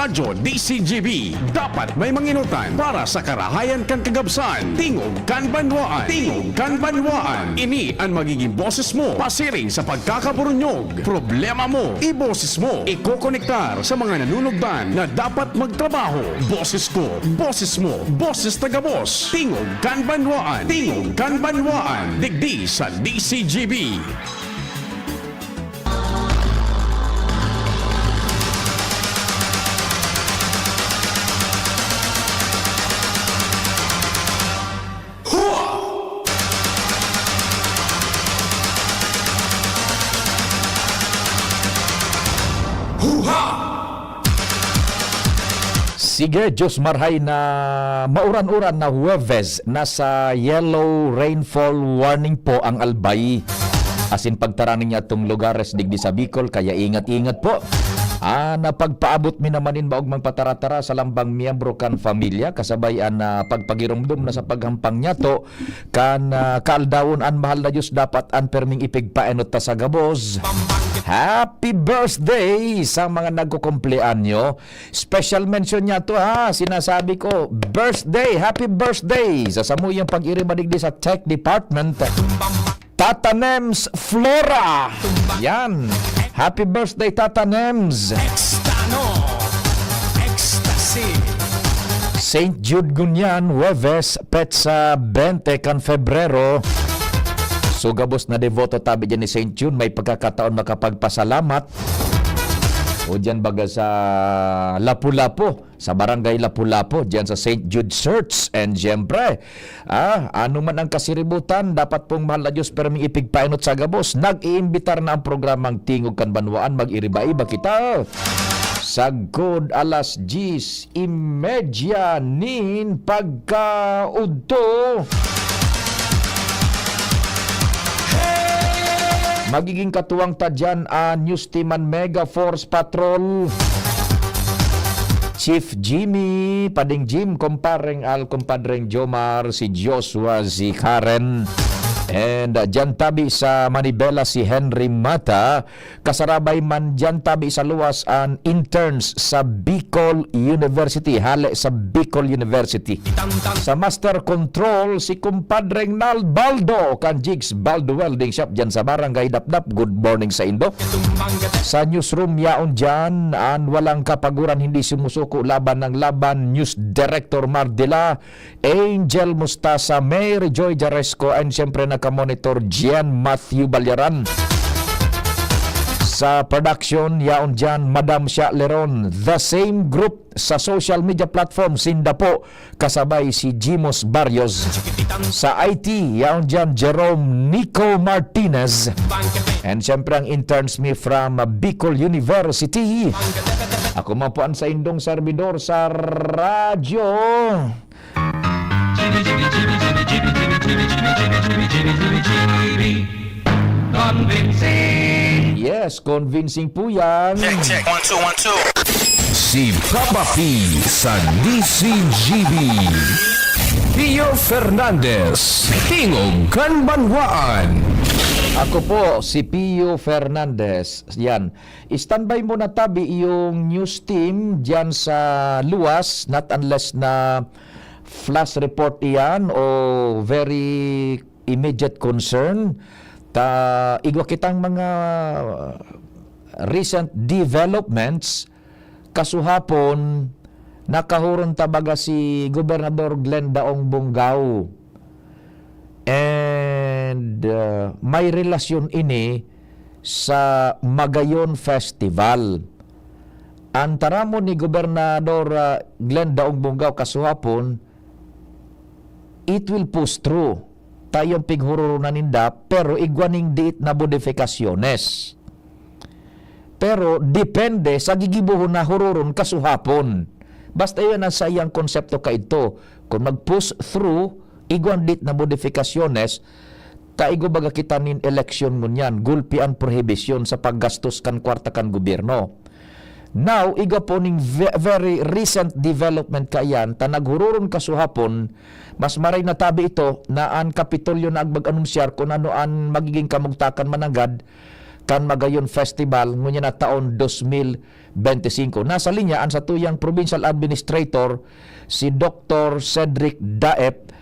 Radyo DCGB. Dapat may manginutan para sa karahayan kan kagabsan. Tingog kan banwaan. Tingog kan banwaan. Ini ang magiging boses mo pasiring sa pagkakaburunyog. Problema mo, iboses mo. Ikokonektar sa mga nanunugdan na dapat magtrabaho. Boses ko, boses mo, boses taga-boss. Tingog kan banwaan. Tingog kan banwaan. Digdi sa DCGB. Sige, Diyos marhay na mauran-uran na Huwebes, nasa yellow rainfall warning po ang Albay. Asin pagtaraning niya itong lugares digdi sa Bicol, kaya ingat-ingat po. Napagpaabot mi namanin baog magpataratara sa lambang miyembro kan familia, kasabayan na pagpagirumdum na sa paghampang niya to, kan kaaldawon an mahal na Diyos dapat an perming ipigpaenot ta sa gabos. Happy birthday sa mga nagkukumpleanyo. Special mention niya to sinasabi ko, birthday, happy birthday sa samuyang pag-irimadigdi sa Tech Department. Tata Nems Flora. Yan. Happy birthday, Tata Nems. Ecstasy. St. Jude Gunyan, Huwebes, petsa 20 kan Febrero. So gabos na devoto tabi dyan ni St. Jude, may pagkakataon makapagpasalamat. O dyan baga sa Lapu-Lapu, sa barangay Lapu-Lapu, dyan sa St. Jude Church. And siyempre, ano man ang kasiributan, dapat pong mahal na Diyos perming ipigpainot sa gabos. Nag-iimbitar na ang programang Tingog kan Banwaan, mag-iriba-iba kita. Sagod alas 10:30 nin pagkaudto. Magiging katuwang tadyan News Team and Mega Force Patrol. Chief Jimmy, Pading Jim, kumpareng kumpadreng Jomar, si Joshua, si Karen. And dyan tabi sa Manibela si Henry Mata. Kasarabay man dyan tabi sa luwas ang interns sa Bicol University. Hale sa Bicol University. Sa Master Control si kumpadreng Nal Baldo kan Jigs Baldo Welding Shop dyan sa Barangay Dapdap. Good morning sa Indo. Sa newsroom yaon dyan walang kapaguran, hindi sumusuko laban ng laban. News Director Mardila, Angel Mustasa, Mary Joy Jaresco, and siyempre nakamonitor Gian Matthew Balyaran. Sa production yaon dyan Madam Sha Leron. The same group sa social media platform Sindapo, kasabay si Jimos Barrios. Sa IT yaon dyan Jerome Nico Martinez. And siyempre ang interns me from Bicol University. Ako mapuan sa indong servidor sa radyo. Yes, convincing po yan. Check. 1, 2, 1, 2. Si Papa P sa DCGB. Pio Fernandez, Tingog kan Banwaan. Ako po, si Pio Fernandez. Yan. Standby mo na tabi yung news team dyan sa luwas, not unless na flash report iyan o very immediate concern. Igwa kitang mga recent developments. Kasuhapon, nakahuron tabaga si Gobernador Glenn Daong Bongao. And may relasyon ini sa Magayon Festival. Antara mo ni Gobernador Glenn Daong Bongao kasuhapon, it will push through tayong pighururo na ninda, pero igwaning diit na modifikasyones. Pero depende sa gigibuhon na hururon kasuhapon. Basta yun ang sayang konsepto ka ito. Kung mag-push through, igwan diit na modifikasyones, taigo baga kita nin eleksyon mo niyan, gulpi ang prohibisyon sa paggastos kan kwarta kan gobyerno. Now, iga po ning very recent development kayan, tanaghururon kasuhapon, mas maray na tabi ito na ang Kapitolyo na agbag-anunsyar kung ano ang magiging kamugtakan managad kan Magayon Festival ngunya na taon 2025. Nasa linya ang sa tuyang Provincial Administrator si Dr. Cedric Daep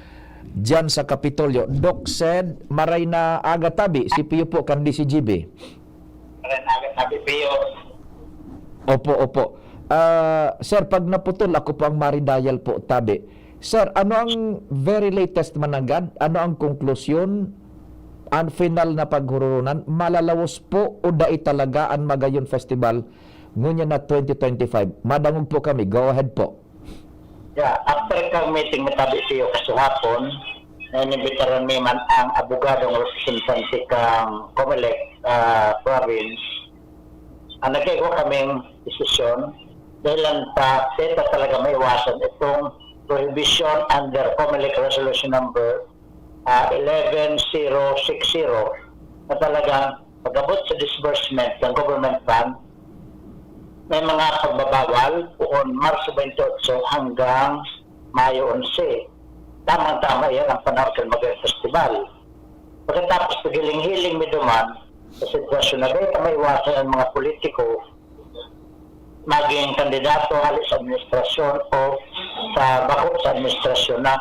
diyan sa Kapitolyo. Doc Ced, maray na aga tabi si Pio po kan DCGB. Opo. Sir, pag naputol ako po ang maridayal po tabi. Sir, ano ang very latest managad? Ano ang konklusyon? Ang final na paghurunan? Malalawas po o dai talaga ang Magayon Festival ngunya na 2025? Madangog po kami. Go ahead po. Yeah, after kang meeting na tabi siyo kasihapon, nanibitaran naman ang abogadong representante kang Comelec province. Ang nagkaigo kaming desisyon dahil lang data talaga may iwasan itong prohibition under Comelec Resolution number 11060 na talagang pag-abot sa disbursement ng government fund, may mga pagbabawal noon Marso 28 hanggang Mayo 11. Tamang-tama yan ang panahon ng Magayon Festival. Pagkatapos pagiling-hiling may duman sa sitwasyon na dahil may iwasan ang mga politiko maging kandidato halos sa administrasyon o sa bako sa administrasyon na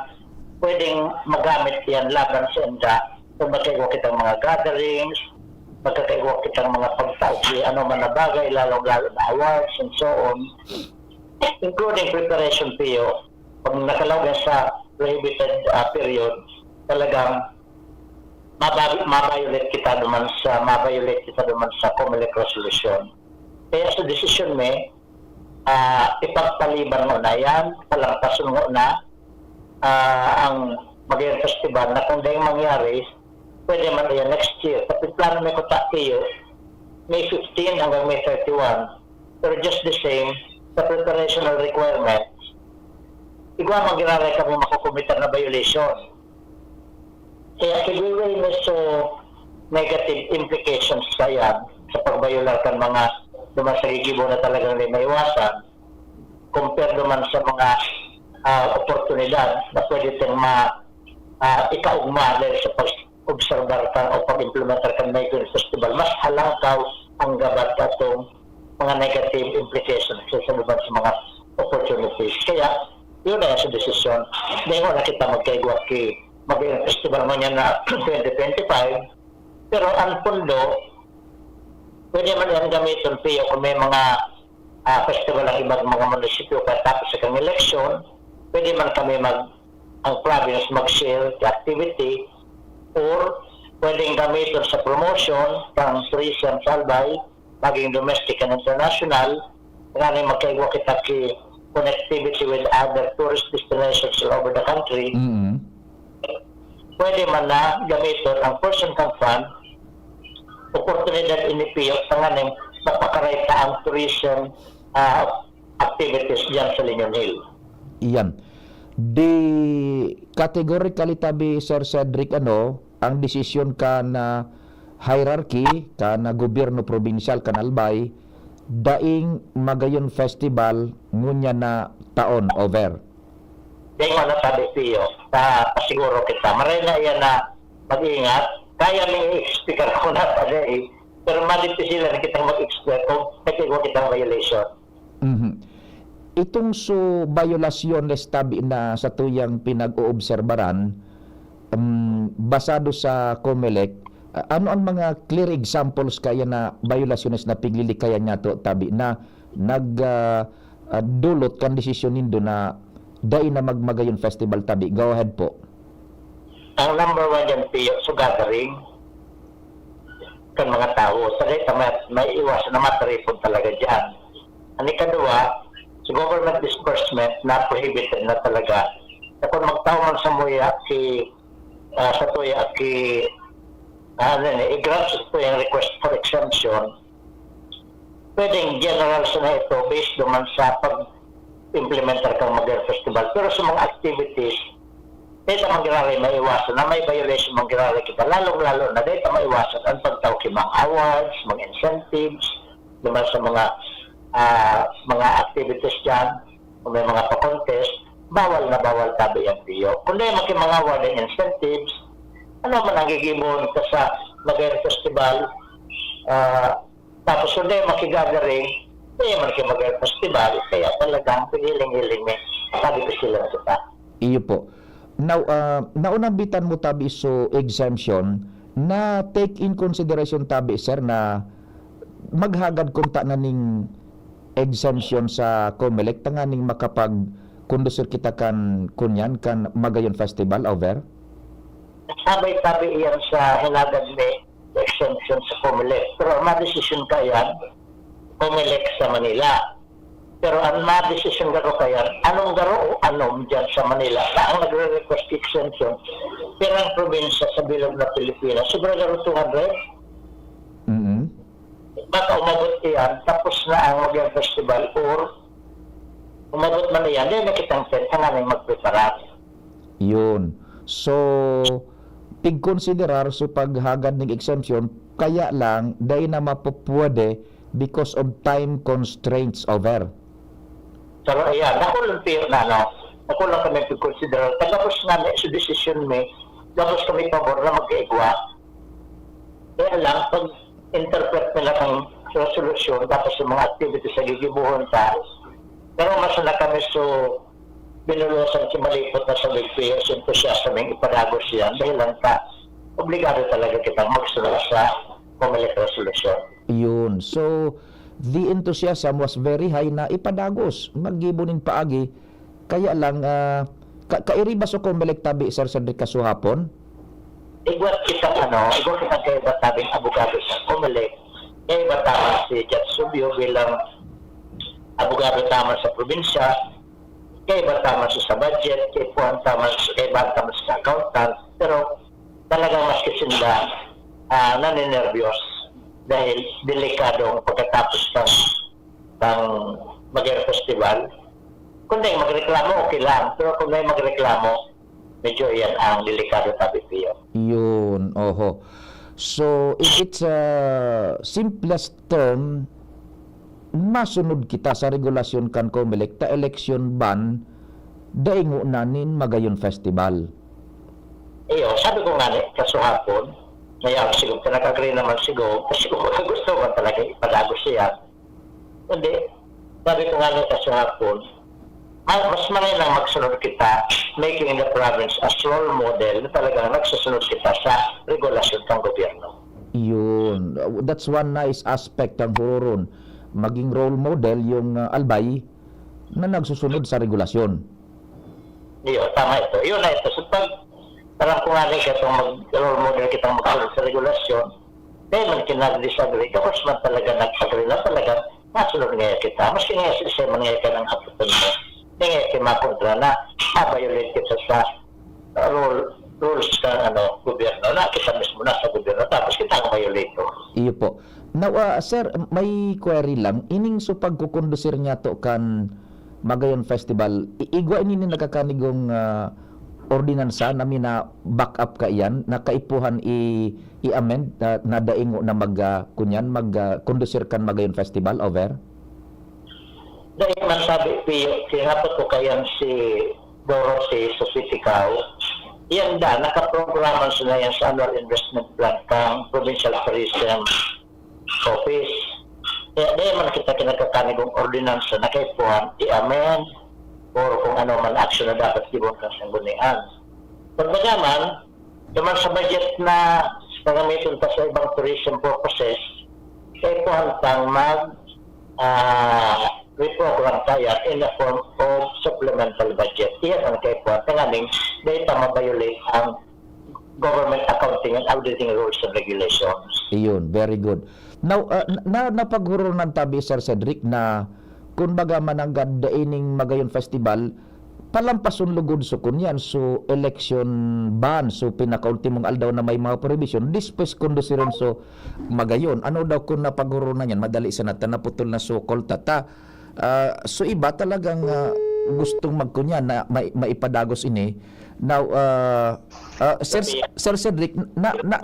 pwedeng magamit yan laban sa enda kung magkaiwa kitang mga gatherings, magkakaiwa kitang mga pagtauki, ano man na bagay, lalong-lalo na awards and so on, including preparation PO. Pag nakalagay sa prohibited period, talagang mabayulit kita naman sa Comelec Resolution. Kaya sa decision may ipagpaliban mo na yan, palampasun mo na ang Magayon Festival na kung dahil mangyari, pwede man yan next year. Tapi plano may kontaktiyo, May 15 hanggang May 31. Pero just the same, sa preparational requirements, igwa magiraray kami makukumitar na violation. Kaya siguro may so negative implications sa yan sa pagbayular kan mga duman sa gigibo na talagang may maiwasan compare duman sa mga oportunidad na pwede tayong ikaugma dahil sa pag-observar kan o pag-implementar kan Magayon Festival. Mas halangkaw ang gabat katong mga negative implications sa duman sa mga opportunities. Kaya yun na sa desisyon. Dahil wala kita magkaigwa kay Magayon Festival mo niya na 2025, pero ang pundo, pwede man yan gamitin PIO kung may mga festival ang ibang mga munisipyo katapos sa kang election, pwede man kami ang province mag-share the activity or pwedeng gamitin sa promotion ng tourism sa Albay, maging domestic and international, ngayon magkaigwa kita kay connectivity with other tourist destinations all over the country. Pwede man na gamitin ang person can fund oportunidad inipiyot sa nganing mapakarayta ang tourism activities dyan sa Linyon Hill. Iyan. Di categorically tabi Sir Cedric ang desisyon ka na hierarchy ka na gobyerno provincial kan Albay daing Magayon Festival ngunya na taon over. Dahil wala tabi piyo, pasiguro kita. Maray na yan na mag-iingat. Kaya may speaker ko na pala pero malipis sila na kitang mag-explain kung nagkagawa kitang violation. Itong so violasyon les tabi na sa tuyang pinag-oobserbaran basado sa Comelec, ano ang mga clear examples kaya na violasyones na piglili kaya niya to tabi na dulot kan desisyon nindo na dai na Magayon Festival tabi? Go ahead po. Ang number one dyan piyo, so gathering kan mga tao. Sagay may iwasan na mataripon talaga dyan. Ang ikadua, sa government disbursement na prohibited na talaga. Na kung magtao man sa muya sa tuya i-grant sa tuyang request for exemption, pwedeng general sa na ito based naman sa pag-implementar kang Magayon Festival. Pero sa mga activities, dito manggirari maiwasan na may violation manggirari kita. Lalong-lalo na dito maiwasan ang pagtaw kay mga awards, mga incentives, naman sa mga activities dyan, kung may mga pa-contest, bawal na bawal tabi ang piyo. Kung may mga award and incentives, ano man ang gigibon ka sa Magayon Festival, Tapos kung di makigagaling, di man kayo mag-festival, kaya talagang pigiling-giling may sabi ko sila kita. Iyo po. Now, naunambitan mo tabi so exemption na take in consideration tabi sir na maghagad kunta na ning exemption sa COMELEC tanga ning makapag kondusir kita kan kunyan kan Magayon Festival over? Sabay-tabi iyan sa hinagad ni exemption sa COMELEC. Pero ang ma-decision ka yan, COMELEC sa Manila. Pero ang ma-decision garo ka yan, anong garo o anom dyan sa Manila na ang nagre-request exemption pirang probinsya sa bilog na Pilipinas. Sobra garo 200? Mm-hmm. Baka umabot iyan, tapos na ang Magayon Festival or umabot man iyan, di na kitang sen, nga nang magprepara. Yun. So, pig-considerar so paghagad ng exemption, kaya lang, dahil na mapupwede because of time constraints over. Pero ayan, nakulang kami pig-consider. Tapos nga sa decision may, tapos kami pabor na mag-igwa. Kaya lang, pag interpret nila ng resolution, tapos yung mga activities sa gigibuhon ta, pero mas na kami so binulusan si malipot na sa bigpiyos, entusiasta may ipadagos yan, dahil lang ka, obligado talaga kitang magsunod sa COMELEC resolution. Yun. So, the enthusiasm was very high na ipadagos. Maggibunin paagi. Kaya lang, kairiba so COMELEC tabi, Sir Cedric, kasuhapon? Igwat kitang kay batabing abogado sa COMELEC, kay bataman si Judge Subio bilang abogado taman sa probinsya, kay bataman sa budget, kay bataman sa accountant, pero talagang mas kisinda naninervyos dahil delikadong pagkatapos ng Magayon Festival. Kung dahil magreklamo, okay lang, pero kung dahil magreklamo, medyo yan ang delikado tabi piyo. Yun, oho. So, if it's a simplest term, masunod kita sa regulasyon kan COMELEC ta election ban daingo nanin Magayon Festival. Iyo, sabi ko nga kasuhapon, ngayon siguro nag-agree naman siguro, kasi kung gusto ko talaga ipadago siya. Hindi, sabi ko nga kasuhapon, mas malay lang magsunod kita, making the province as role model na talagang nagsusunod kita sa regulasyon ng gobyerno. Yun. That's one nice aspect ng huron. Maging role model yung Albay na nagsusunod sa regulasyon. Iyo, tama ito. Yun na ito. So parang kung nga itong role model kitang magsunod sa regulasyon, dahil man kinag-disagree, kapos man talaga nag-agree na talaga, nasunod ngayon kita. Maski nga siya mangyay ka ng aputan mo, ngayon kayo makontra na violate kita sa rules ng gobyerno na kita mismo nasa gobyerno tapos kita ang violator. Iyo po. Now, sir, may query lang. Ining so pagkukondusir niya to kan Magayon Festival, igwa ini nagkakanigong ordinansa na mina back up ka iyan, na kaipuhan i-amend na daingo na mag-kondusir kan Magayon Festival, over? Dahil man sabi, sinapot ko kayan si Dorothy sa Sitikaw, yan nakaprograman sila yan sa annual investment plan kang Provincial Tourism Office. Kaya dahil man kita kinagkakanigong ordinansa na kaipuhan, i-amend or kung ano man action na dapat gibon kang sanggunian. Pagmagaman, naman sa budget na pagamitin pa sa ibang tourism purposes, kaipuhan kang reprogram tayo in the form of supplemental budget. Iyan ang kaipuhan. Tanganing, dahil ma-violate ang government accounting and auditing rules and regulations. Iyon, very good. Now, napaghurunan tabi, Sir Cedric, na kung baga mananggad daining Magayon Festival, palampason lugod so kunyan, so election ban, so pinakaultimong aldaw na may mga prohibition, dispes kondusiron so Magayon. Ano daw kung napaghurunan yan, madali sa natin, naputol na so koltata. So iba talagang gustong magkunyan na maipadagos ini. Now, Sir Cedric,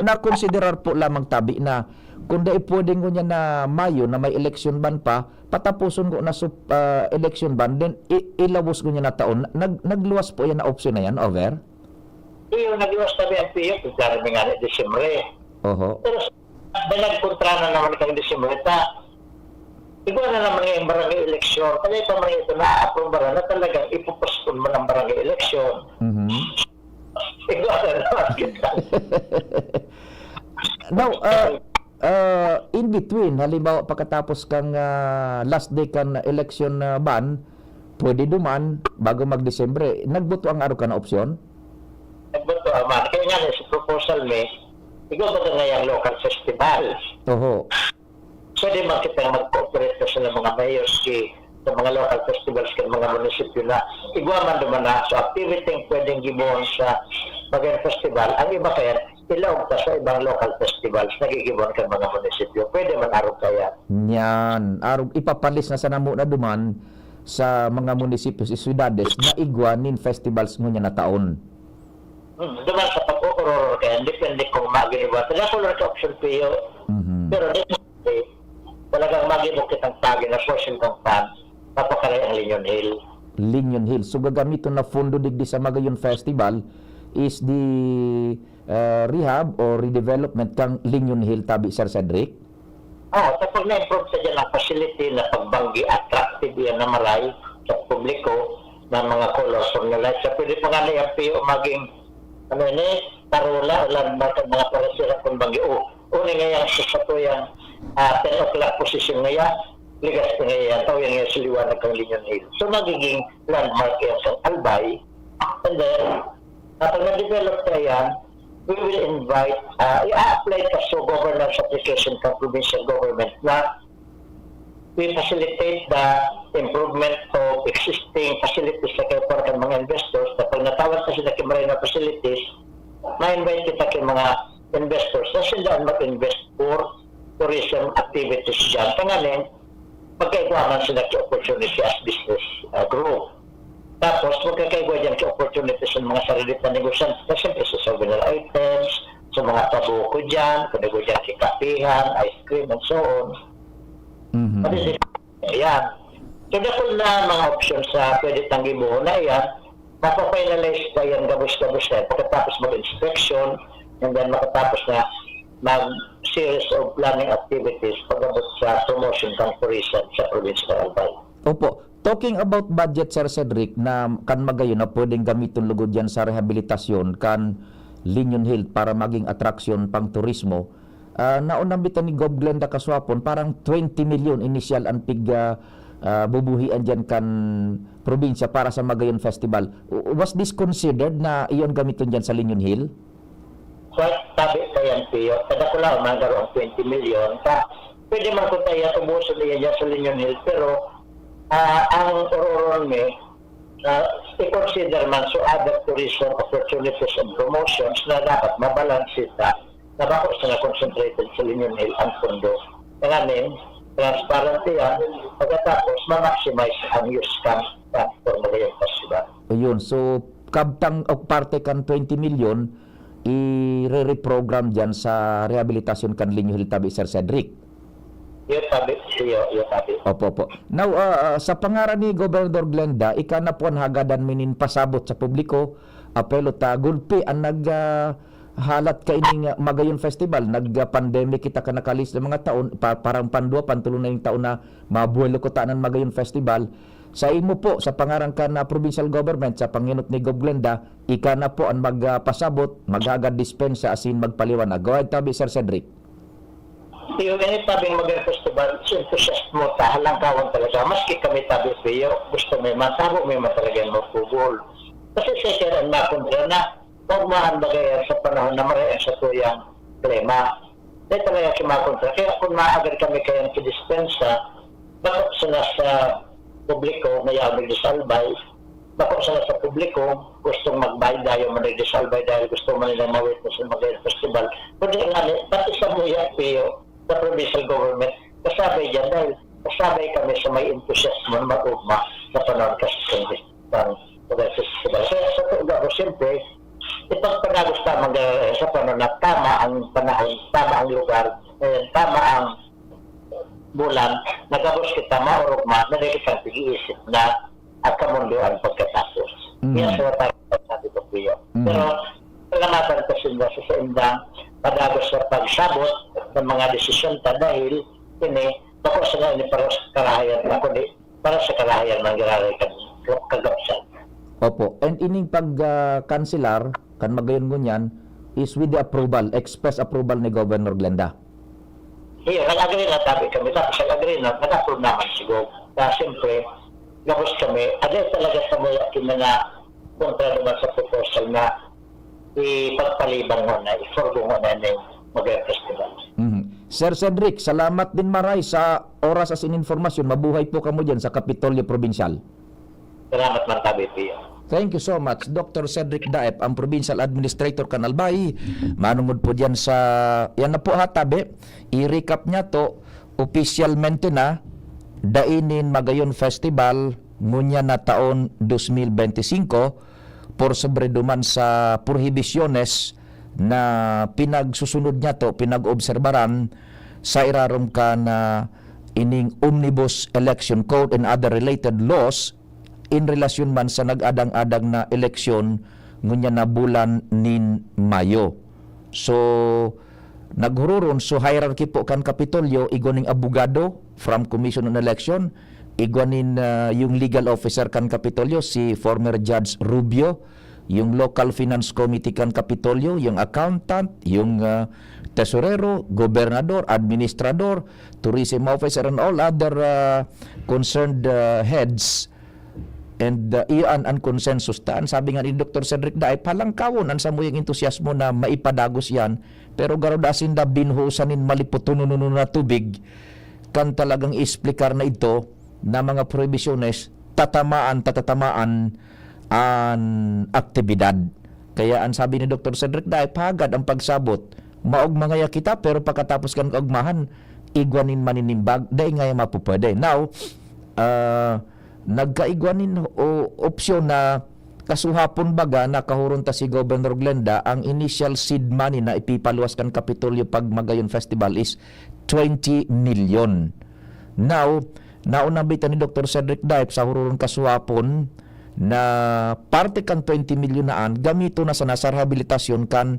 na-considerar po lamang tabi na kung dahil pwedeng ko niya na Mayo na may election ban pa, patapuson ko na election ban, then ilawos ko niya na taon. Nagluwas po yan na option na yan, over? Iyo, nagluwas tabi ang PIO, kung karami nga ni Desyembre. Oho. Pero nagkontra na naman kang Disimulita. Ikaw na naman yung barangay eleksyon. Kaya ito mga ito na-approve na talagang ipupospon mo ng barangay eleksyon. Ikaw na naman kita. Now, in between, halimbawa pagkatapos kang last day kan election ban, pwede duman bago mag-Desembre, nagboto ang aro ka na opsyon? Nagboto man. Kaya nga sa proposal may, ikaw ba na yung local festivals? Oho. Pwede man kita mag-cooperate sa mga mayors sa mga local festivals sa mga munisipyo na igwaman naman na sa activity pwedeng gibon sa Magayon Festival. Ang iba kaya, ilawag ta sa ibang local festivals nagigibon ka mga munisipyo. Pwede man araw kaya. Yan. Arog ipapalis na sa namo na duman sa mga munisipyo sa syudades na igwanin festivals mo niya na taon. Duman sa pag-uror kaya, depende kung maginiba. Taga-color ka option piyo. Pero depende, talagang magibok kitang tagi na portion ng fan, papakalay ang Linyon Hill. Linyon Hill. So gagamito na fundo digdi sa Magayon Festival is the rehab or redevelopment kang Linyon Hill tabi Sir Cedric? Tapos na-improve sa dyan ang facility na pagbanggi attractive yan na maray sa publiko ng mga colors from the lights. So pwede pa nga na yung PO maging tarula, mga parasira kung banggi. Una nga yan sa tuyang 10 o'clock position nga yan. Ligas na nga yan. Tawag yan sa liwanag ng Linyon Hill. So magiging landmark yan sa Albay. And then, kapag na-develop na yan, we will invite, i-apply ka sa governance application ng provincial government na we facilitate the improvement of existing facilities sa kayo para ng mga investors. Kapag natawag kasi na kimaray na facilities, na-invite kita kay mga investors na sila mag-invest for tourism activities dyan. Tanganin, magkaigwanan sila kay opportunity as business group. Tapos, magkakaigwa dyan kay opportunities sa mga sarili na negosyante na siyempre sa souvenir items, sa mga pabuko dyan, kung dyan kay kapihan, ice cream, and so on. Ayan. So, dahil na mga options sa pwede tanggibuho na yan, mapafinalize pa yan gabos-gabos na pagkatapos mag-inspection, and then makatapos na mag-series of planning activities pagkabot sa promotion ng tourism sa probinsya ng Albay. Opo. Talking about budget, Sir Cedric, na kan Magayon na pwedeng gamitin lugod yan sa rehabilitasyon kan Linyon Hill para maging atraksyon pang turismo, naunambitan ni Gov. Glenda Kasuapon, parang 20 million initial ang bubuhian dyan kan probinsya para sa Magayon Festival. Was this considered na iyon gamitin dyan sa Linyon Hill? Sabi ka yan, Pio, kada ko lang magkaroon ang 20 million. Pwede man ko tayo tubuso niya dyan sa Linyon Hill, pero ang ururon may i-consider man so other tourism opportunities and promotions na dapat mabalance ita na bako sila concentrated sa Linyon Hill ang pondo. Ngayon, transparent yan, pagkatapos ma-maximize ang use camp for Magayon Festival. Ayun, so kabtang o parte kan 20 million i-reprogram dyan sa rehabilitasyon kan Linyon Hill tabi Sir Cedric. Yung tabi. Opo. Now, sa pangaran ni Gobernador Glenda, ika na po ang hagadan minin pasabot sa publiko, apelo ta gulpi ang halat kaining Magayon Festival. Nag-pandemic kita ka nakalis ng mga taon, parang pantulo na yung taon na mabuelo ko tanan Magayon Festival. Sa imo po, sa pangaran ka na provincial government, sa panginot ni Gov. Glenda, ika na po ang magpasabot, maghagad dispensa asin magpaliwanag. Go ahead tabi, Sir Cedric. Yung tabing Magayon Festival, enthusiast mo, halang kawan talaga. Maski kami tabi Pio, gusto may matabo, may matalagang mapugol. Kasi second and makundra na, pagmaan bagay sa panahon na marayan sa tuyang klima. Dahil talaga si makundra. Kaya kung maaagad kami kayang kidispensa, bakit sila sa publiko na yamig di Salbay, bakit sila sa publiko gustong magbayad dahil manig di Salbay dahil gusto man nilang mawitness sa Magayon Festival. Kundi nga, pati sa mga Pio, sa provincial government, kasabay dyan dahil kasabay kami sa may enthusiasmo na mag-ugma sa panahon kasi ng Magayon Festival. Sa tuga ko, siyempre, ipagpanagos tamang sa panahon na tama ang panahon, tama ang lugar, tama ang bulan, nagabos kita maurugma, na kita pag-iisip na at kamundo ang pagkatapos. Yan sa tayo sabi ko Pio. Pero, salamatan kasi nga sa indang padagos sa pagsabot, ng mga desisyon ta dahil ini bako sa nga ini para sa karahayan ako di para sa karahayan ng giraray kagapsan. Opo. And ining pag-kanselar, kan magayon ngunyan, is with the approval, express approval ni Governor Glenda. Iya, nag-agree na tabi kami. Tapos nag-agree na, nag-approve naman siguro. Kaya siyempre, gabos kami, ada talaga sa mga kinana kontra naman sa proposal na ipagpalibang mo na, iforgo mo na yung mag-event festival. Sir Cedric, salamat din maray sa oras as in-informasyon. Mabuhay po kamo dyan sa Kapitolyo Provincial. Salamat man tabi, Pio. Thank you so much, Dr. Cedric Daep, ang Provincial Administrator Kanalbay. Manungod po dyan sa, yan na po ha, tabi. I-recap niya to, opisyalmente na, dainin Magayon Festival, ngunya na taon 2025, por sobre duman sa prohibiciones na pinagsusunod niya to, pinag-obserbaran sa irarom ka na ining Omnibus Election Code and other related laws in relasyon man sa nag-adang-adang na eleksyon ngunya na bulan nin Mayo. So, naghururon, so hierarchy po kan Kapitolyo, igwaning abogado from Commission on Election, igwanin yung legal officer kan Kapitolyo, si former Judge Rubio, yung local finance committee kan Kapitolyo, yung accountant, yung tesorero, gobernador, administrador, tourism officer, and all other concerned heads. And iyan ang consensus taan. Sabi nga ni Dr. Cedric Daep, palangkawon ang samuyang entusiasmo na maipadagos yan, pero garudasin da binhusanin maliputununo na tubig kan talagang isplikar na ito na mga prohibiciones tatamaan ang aktibidad. Kaya ang sabi ni Dr. Cedric Daep, hagad ang pagsabot, maog mangaya kita, pero pagkatapos kan kaugmahan, igwanin maninimbag, dahil ngaya mapupwede. Now, nagkaigwanin o opsyon na kasuhapon baga nakahurunta si Governor Glenda, ang initial seed money na ipipaluwas kan Kapitolyo pag Magayon Festival is 20 million. Now, naunambitan ni Dr. Cedric Daep sa hururong kasuhapon na parte kan 20 million naan gamito na sa nasa rehabilitasyon kan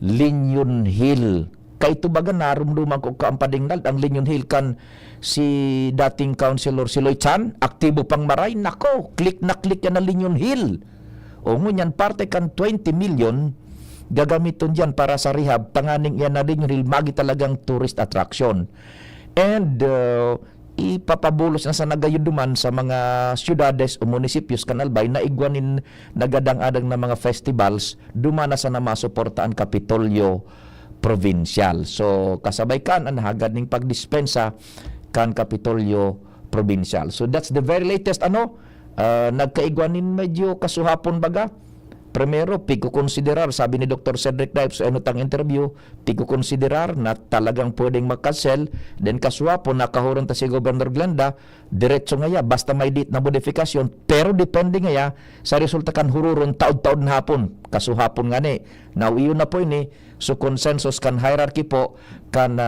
Linyon Hill. Kay ito baga narumduman ko kaampadingnal ang Linyon Hill kan si dating councilor si Loy Chan, aktibo pang maray, nako, click na click yan na Linyon Hill. O ngunyan parte kan 20 million gagamiton dyan para sa rehab, tanganing yan na Linyon Hill, magi talagang tourist attraction. And ipapabulos na sa nagayuduman sa mga syudades o munisipios kanalbay na igwanin nagadang-adang na mga festivals, dumana sa namasuportaan Kapitolyo Provincial. So kasabay kan ang hagad ning pagdispensa kan Kapitolyo Provincial. So that's the very latest nagkaigwanin medyo kasuhapon baga. Primero, pikukonsiderar, sabi ni Dr. Cedric Daep sa enutang interview, pikukonsiderar na talagang pwedeng magkansel. Then kasuhapon, nakahuron ta si Governor Glenda, diretso ngaya, basta may date na modifikasyon, pero depende ngaya sa resulta kan hururon taod-taod na hapon. Kasuhapon nga ni. Now, iyon na po ini, so consensus kan hierarchy po, kan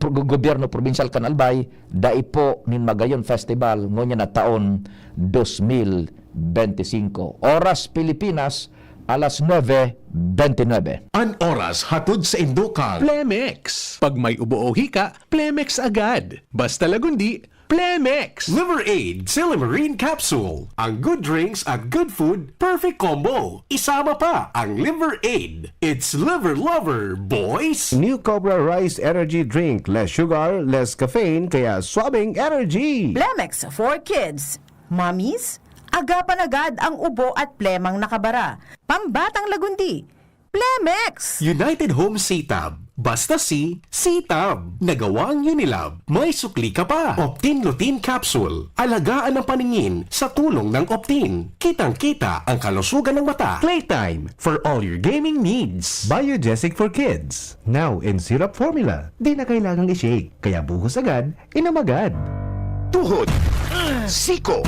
gobyerno provincial kan Albay, dai po nin Magayon Festival ngonya na taon 2025. Oras Pilipinas, alas 9:29. An oras hatod sa Indokal. Plemex. Pag may ubo-ohi ka, Plemex agad. Basta lagundi, Plemex. Liver Aid Silimarine Capsule. Ang good drinks at good food, perfect combo. Isama pa ang Liver Aid. It's liver lover, boys! New Cobra Rice Energy Drink. Less sugar, less caffeine, kaya swabing energy. Plemex for kids. Mommies, agapan agad ang ubo at plemang nakabara. Pambatang lagundi. Plemex! United Home C-Tab. Basta C-Tab. Nagawang Unilab. May sukli ka pa. Optin Lutein Capsule. Alagaan ang paningin sa tulong ng Optin. Kitang-kita ang kalusugan ng mata. Playtime for all your gaming needs. Biogesic for kids. Now in syrup formula. Di na kailangang i-shake. Kaya buhos agad, inam agad. Tuhod, siko,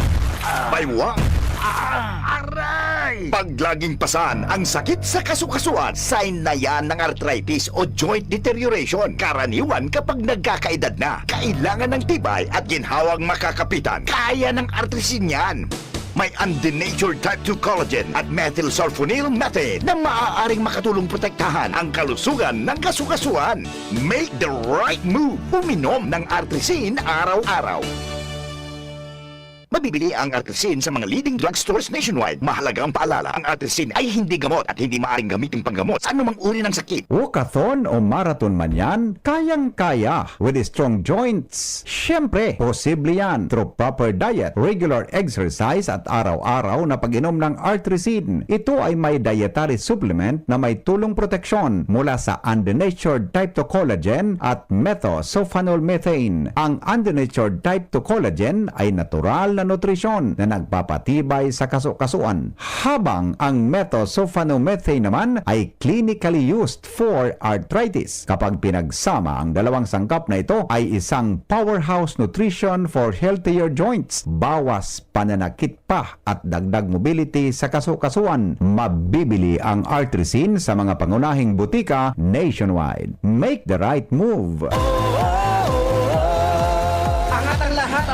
baywang, aray! Pag laging pasan ang sakit sa kasukasuan, sign na yan ng arthritis o joint deterioration. Karaniwan kapag nagkakaedad na, kailangan ng tibay at ginhawang makakapitan. Kaya ng artrisin yan. May undenatured type 2 collagen at methylsulfonyl methane na maaaring makatulong protektahan ang kalusugan ng kasukasuan. Make the right move. Uminom ng Artresin araw-araw. Mabibili ang Artresin sa mga leading drugstores nationwide. Mahalaga ang paalala, ang Artresin ay hindi gamot at hindi maaaring gamitin panggamot sa anumang uri ng sakit. Walkathon o marathon man yan, kayang-kaya with strong joints. Siyempre, posible yan through proper diet, regular exercise at araw-araw na pag-inom ng Artresin. Ito ay may dietary supplement na may tulong proteksyon mula sa undenatured type 2 collagen at methylsulfonyl methane. Ang undenatured type 2 collagen ay natural na nutrisyon na nagpapatibay sa kasukasuan, habang ang methylsulfonyl methane naman ay clinically used for arthritis. Kapag pinagsama ang dalawang sangkap na ito ay isang powerhouse nutrition for healthier joints, bawas pananakit pa at dagdag mobility sa kasukasuan. Mabibili ang Artresin sa mga pangunahing butika nationwide. Make the right move.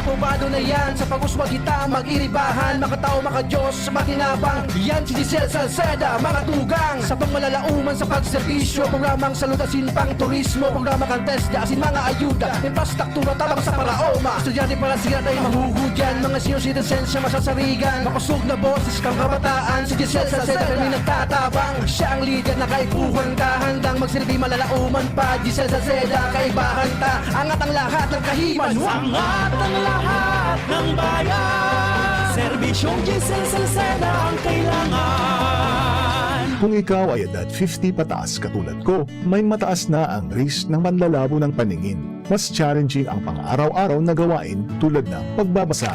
Apobado na yan sa pag-uswag kita mag-iribahan, makatao, makadiyos, makinabang. Yan si Giselle Salceda, mga tugang sa pangmalalauman sa pagserbisyo, programang salutasin pang turismo, programa kantes, asin mga ayuda, infrastruktura tabang sa paraoma. Estudyante para siya tayo mahuhudyan, mga senior citizens siya masasarigan, mapasog na boses kang kabataan. Si Giselle Salceda kami nagtatabang, siya ang leader na kaipuhan ka, handang magsilbi malalauman pa. Giselle Salceda, kaibahan ta, angat ang lahat ng kahiman. Angat ang lahat ng bayan, serbisyong Giselle Salceda ang kailangan. Kung ikaw ay edad 50 pataas katulad ko, may mataas na ang risk ng panlalabo ng paningin. Mas challenging ang pang-araw-araw na gawain tulad ng pagbabasa,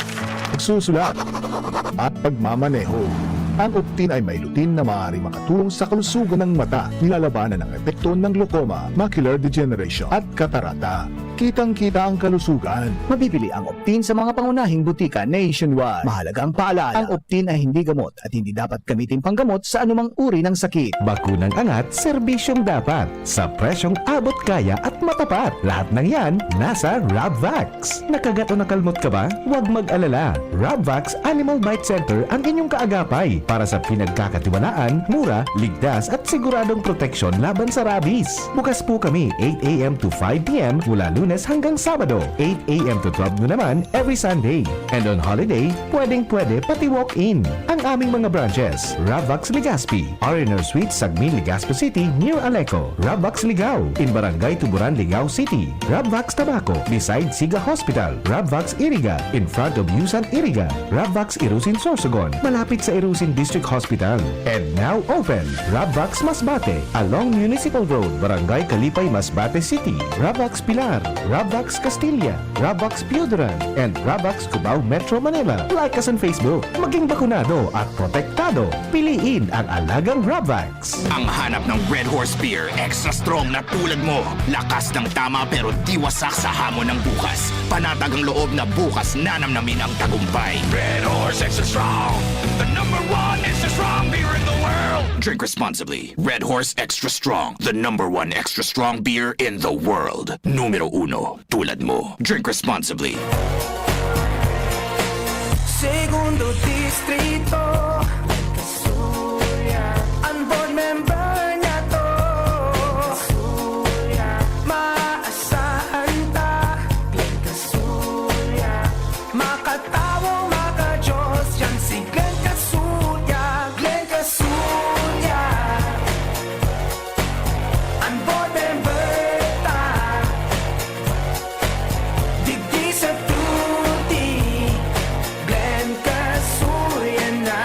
pagsusulat, at pagmamaneho. Ang Optin ay may lutin na maaari makatulong sa kalusugan ng mata, nilalabanan ang epekto ng glaucoma, macular degeneration at katarata. Kitang-kita ang kalusugan. Mabibili ang Optin sa mga pangunahing butika nationwide. Mahalagang paalala, ang Optin ay hindi gamot at hindi dapat gamitin panggamot sa anumang uri ng sakit. Bakunang angat, serbisyong dapat. Sa presyong abot kaya at matapat. Lahat ng yan, nasa Rabvax. Nakagat o nakalmot ka ba? Huwag mag-alala. Rabvax Animal Bite Center ang inyong kaagapay para sa pinagkakatiwalaan, mura, ligtas at siguradong proteksyon laban sa rabies. Bukas po kami 8 a.m. to 5 p.m. mula Lunes hanggang Sabado, 8 a.m. to 12 noon naman every Sunday. And on holiday, pwedeng-pwede pati walk-in. Ang aming mga branches, Rabvax Legazpi, R&R Suite, Sagmin, Legazpo City, near Aleco. Rabvax Ligao, in Barangay Tuburan, Ligao City. Rabvax Tabaco, beside Siga Hospital. Rabvax Iriga, in front of Yusan Iriga. Rabvax Irusin Sorsogon, malapit sa Irusin District Hospital. And now open, Rabvax Masbate, along Municipal Road, Barangay Kalipay, Masbate City. Rabvax Pilar, Rabvax Castilla, Rabvax Piudaran, and Rabvax Cubao Metro Manila. Like us on Facebook. Maging bakunado at protektado. Piliin ang alagang Rabvax. Ang hanap ng Red Horse Beer, extra strong na tulad mo. Lakas ng tama pero di wasak sa hamon ng bukas. Panatag ang loob na bukas nanamnamin ang tagumpay. Red Horse Extra Strong, the number one extra strong beer in the world. Drink responsibly. Red Horse Extra Strong, the number one extra strong beer in the world. Numero 1, tulad mo. Drink responsibly. Segundo Distrito, Kasuya, ang board member niya to. Kasuya, maasahan ta. Glenn Kasuya, makatawo, makajos, yan si Glenn Kasuya. Glenn Kasuya, ang board member ta. Digdi sa tuti, Glenn Kasuya na.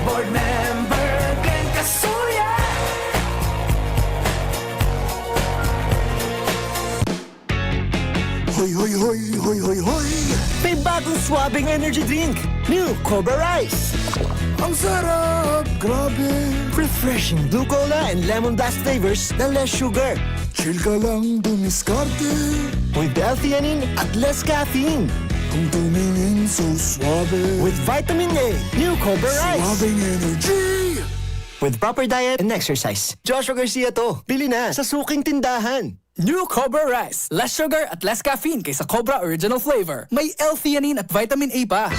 Board member Glenn Kasuya. Hoy, hoy, hoy, hoy, hoy, hoy! May bagong swabing energy drink, New Cobra Rice. Ang sarap! Grabe! Refreshing blue cola and lemon blast flavors na less sugar. Chill ka lang dumiskarte. With L-theanine at less caffeine. Kung tumingin so suabe. With vitamin A, New Cobra Rice. Suabing energy! With proper diet and exercise. Joshua Garcia to. Bili na sa suking tindahan. New Cobra Rice. Less sugar at less caffeine kaysa Cobra Original Flavor. May L-theanine at vitamin A pa.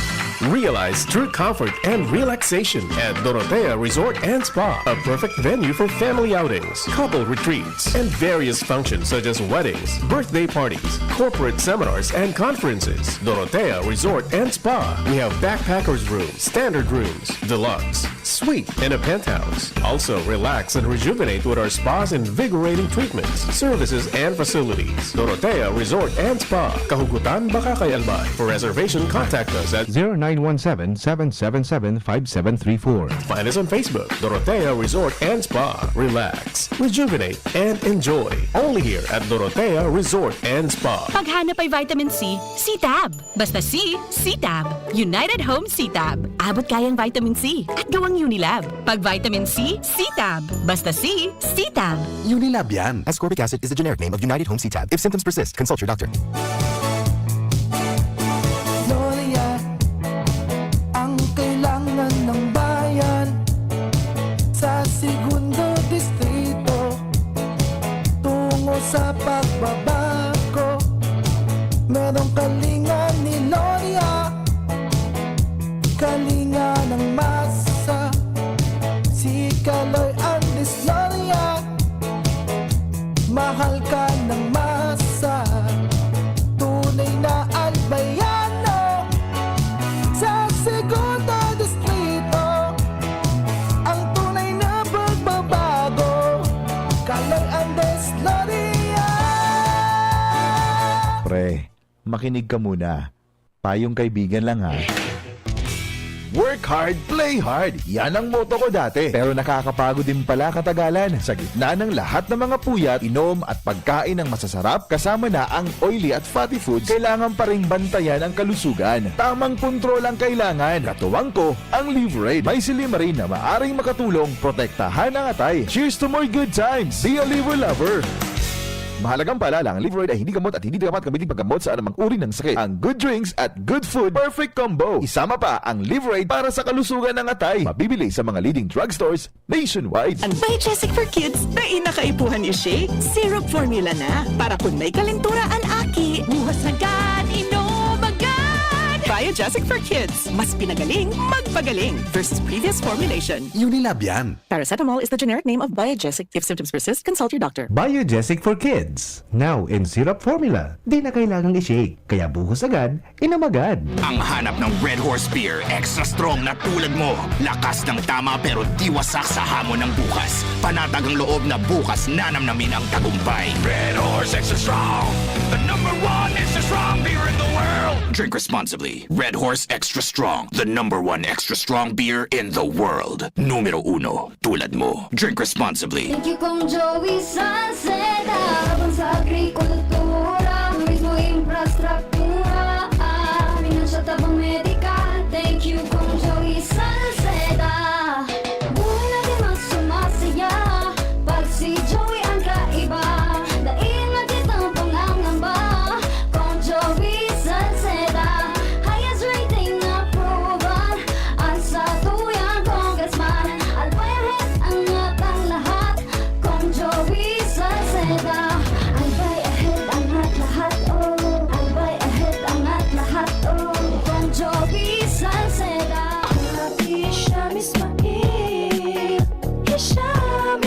Realize true comfort and relaxation at Dorotea Resort and Spa, a perfect venue for family outings, couple retreats, and various functions such as weddings, birthday parties, corporate seminars, and conferences. Dorotea Resort and Spa. We have backpackers rooms, standard rooms, deluxe, suite, and a penthouse. Also, relax and rejuvenate with our spas and invigorating treatments, services, and facilities. Dorotea Resort and Spa. Kahugutan, Bakakay, Albay. For reservation, contact us at 0917-777-5734. Find us on Facebook, Dorotea Resort and Spa. Relax, rejuvenate, and enjoy. Only here at Dorotea Resort and Spa. Paghanap ay vitamin C, C-Tab. Basta C, C-Tab. United Home C-Tab. Abot kayang vitamin C at gawang Unilab. Pag vitamin C, C-Tab. Basta C, C-Tab. Unilab yan. Ascorbic acid is the generic name of United Home C-Tab. If symptoms persist, consult your doctor. Gloria, ang kailangan ng bayan sa segundo distrito tungo sa pagbabago. Merong kalinga ni Gloria, kalinga ng masa, si Kaloy Andres Gloria, mahal ka ng masa, tunay na albayano sa segundo distrito, ang tunay na pagbabago, Kaloy Andres Gloria. Pre, makinig ka muna. Payong kaibigan lang ha. Work hard, play hard. Yan ang motto ko dati. Pero nakakapagod din pala katagalan. Sa gitna ng lahat ng mga puyat, inom at pagkain ng masasarap, kasama na ang oily at fatty foods, kailangan pa ring bantayan ang kalusugan. Tamang kontrol ang kailangan. Katuwang ko, ang Liverade. May silimarin na maaring makatulong protektahan ang atay. Cheers to more good times. Be a liver lover. Mahalagang paalala, ang Liverade ay hindi gamot at hindi dapat gamitin paggamot sa anumang uri ng sakit. Ang good drinks at good food, perfect combo. Isama pa ang Liverade para sa kalusugan ng atay. Mabibili sa mga leading drugstores nationwide. Ang Biogesic for Kids na inakaipuhan ni Shake, syrup formula na. Para kung may kalentura ang aki, buhas agad, inom agad. Biogesic for Kids, mas pinagaling, magpagaling versus previous formulation. Unilab yan. Paracetamol is the generic name of Biogesic. If symptoms persist, consult your doctor. Biogesic for Kids. Now in syrup formula. Di na kailangang i-shake. Kaya buhos agad, inom agad. Ang hanap ng Red Horse Beer, extra strong na tulad mo. Lakas ng tama pero di wasak sa hamon ng bukas. Panatag ang loob na bukas nanamnamin ang tagumpay. Red Horse Extra Strong, the #1 extra strong beer in the world. Drink responsibly. Red Horse Extra Strong, the #1 extra strong beer in the world. Numero 1, tulad mo. Drink responsibly. Thank you kong Joey Salceda, habang sa agrikultura, turismo, infrastruktura, financial tabang medikal. Thank you kong Joey Salceda. Buhay natin mas sumasaya, pag si Joey ang kaiba. Daig natin ang pangangamba, kong Joey Salceda. Highest rating approval, ang sa tuyang congressman. Albayahit ang atang lahat, kong Joey Salceda. Albay ahead ang at lahat, oh. Albay ahead ang at lahat, oh. Kong Joey Salceda. Hisham Ismail, Hisham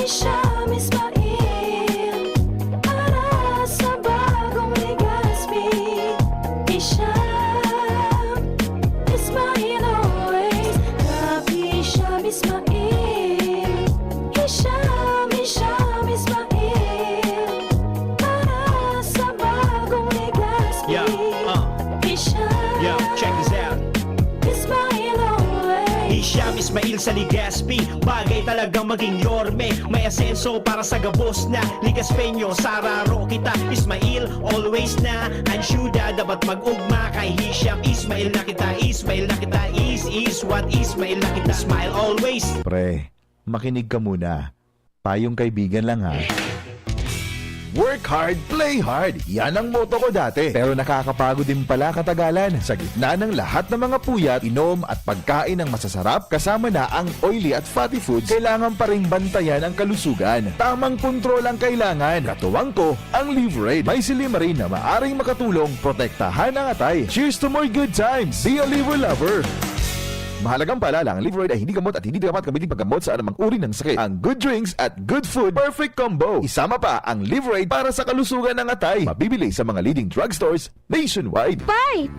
Ismail, para sa bagong Legazpi. Hisham Ismail always. Hisham Ismail, Hisham Ismail, para sa bagong Legazpi. Hisham Check this out. Ismail always. Hisham Ismail sa Legazpi, bagay talagang maging yorme. May asenso para sa gabos na Ligaspeño, sararo kita. Ismail, always na ansyuda, dapat mag-ugma kay Hisham Ismail na kita. Ismail na kita, is what Ismail na kita. Smile always. Pre, makinig ka muna. Payong kaibigan lang ha. Work hard, play hard. Yan ang motto ko dati. Pero nakakapagod din pala katagalan. Sa gitna ng lahat ng mga puyat, inom at pagkain ng masasarap, kasama na ang oily at fatty foods, kailangan pa ring bantayan ang kalusugan. Tamang kontrol ang kailangan. Katuwang ko, ang Liverade. May silimarin na maaring makatulong protektahan ang atay. Cheers to more good times. Be a liver lover. Mahalagang paalala, ang Liveroid ay hindi gamot at hindi dapat gamitin paggamot sa anumang uri ng sakit. Ang good drinks at good food, perfect combo. Isama pa ang Liveroid para sa kalusugan ng atay. Mabibili sa mga leading drugstores nationwide. Pai,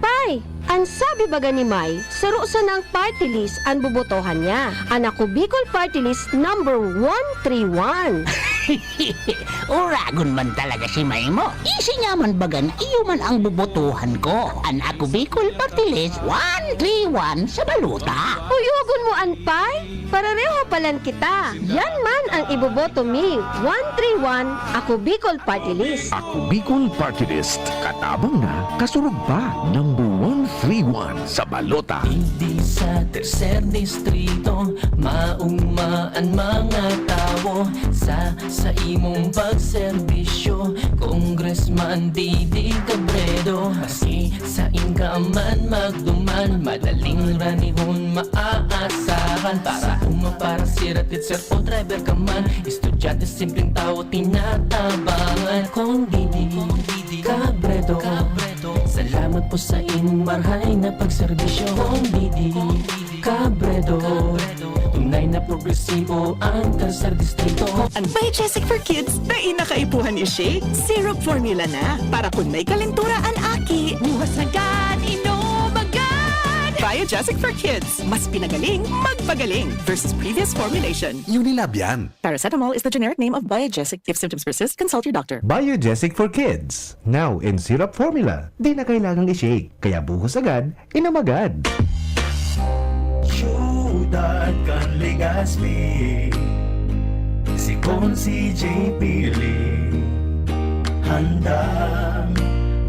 ang sabi baga ni May, saro sa ng party list ang bubotohan niya. Anak ko Bicol Party List number 131. Uragon man talaga si May mo. Isi nga man baga na iyo man ang bubotohan ko. Anak ko Bicol Party List 131 sa baluta. Uyugon mo Anpay, parareho palan kita. Yan man ang iboboto mi. 131, ako Bicol Party List. Ako Bicol Party List. Katabang na, kasurog pa. Number 131 sa balota. Hindi sa tercer distrito, maugmaan mga tao sa imong pagserbisyo. Congressman Didi Cabredo, maski sa inkaman magduman, madaling ranihon maaasahan. Para para siratit sir o driver ka man, estudyante simpleng tao tinatabangan. Kung Didi Cabredo, salamat po sa inyong marhay na pagserbisyo. Kung Didi Cabredo, tunay na progresibo ang tercer distrito. Ang Biogesic for Kids na inakaipuhan ni Shake, syrup formula na. Para kung may kalentura ang aki, buhas agad, inom agad. Biogesic for Kids, mas pinagaling, magpagaling versus previous formulation. Unilab yan. Paracetamol is the generic name of Biogesic. If symptoms persist, consult your doctor. Biogesic for Kids. Now in syrup formula. Di na kailangang i-shake. Kaya buhos agad, inom agad. Syudad kan Legazpi, si Consi J. Pili, handang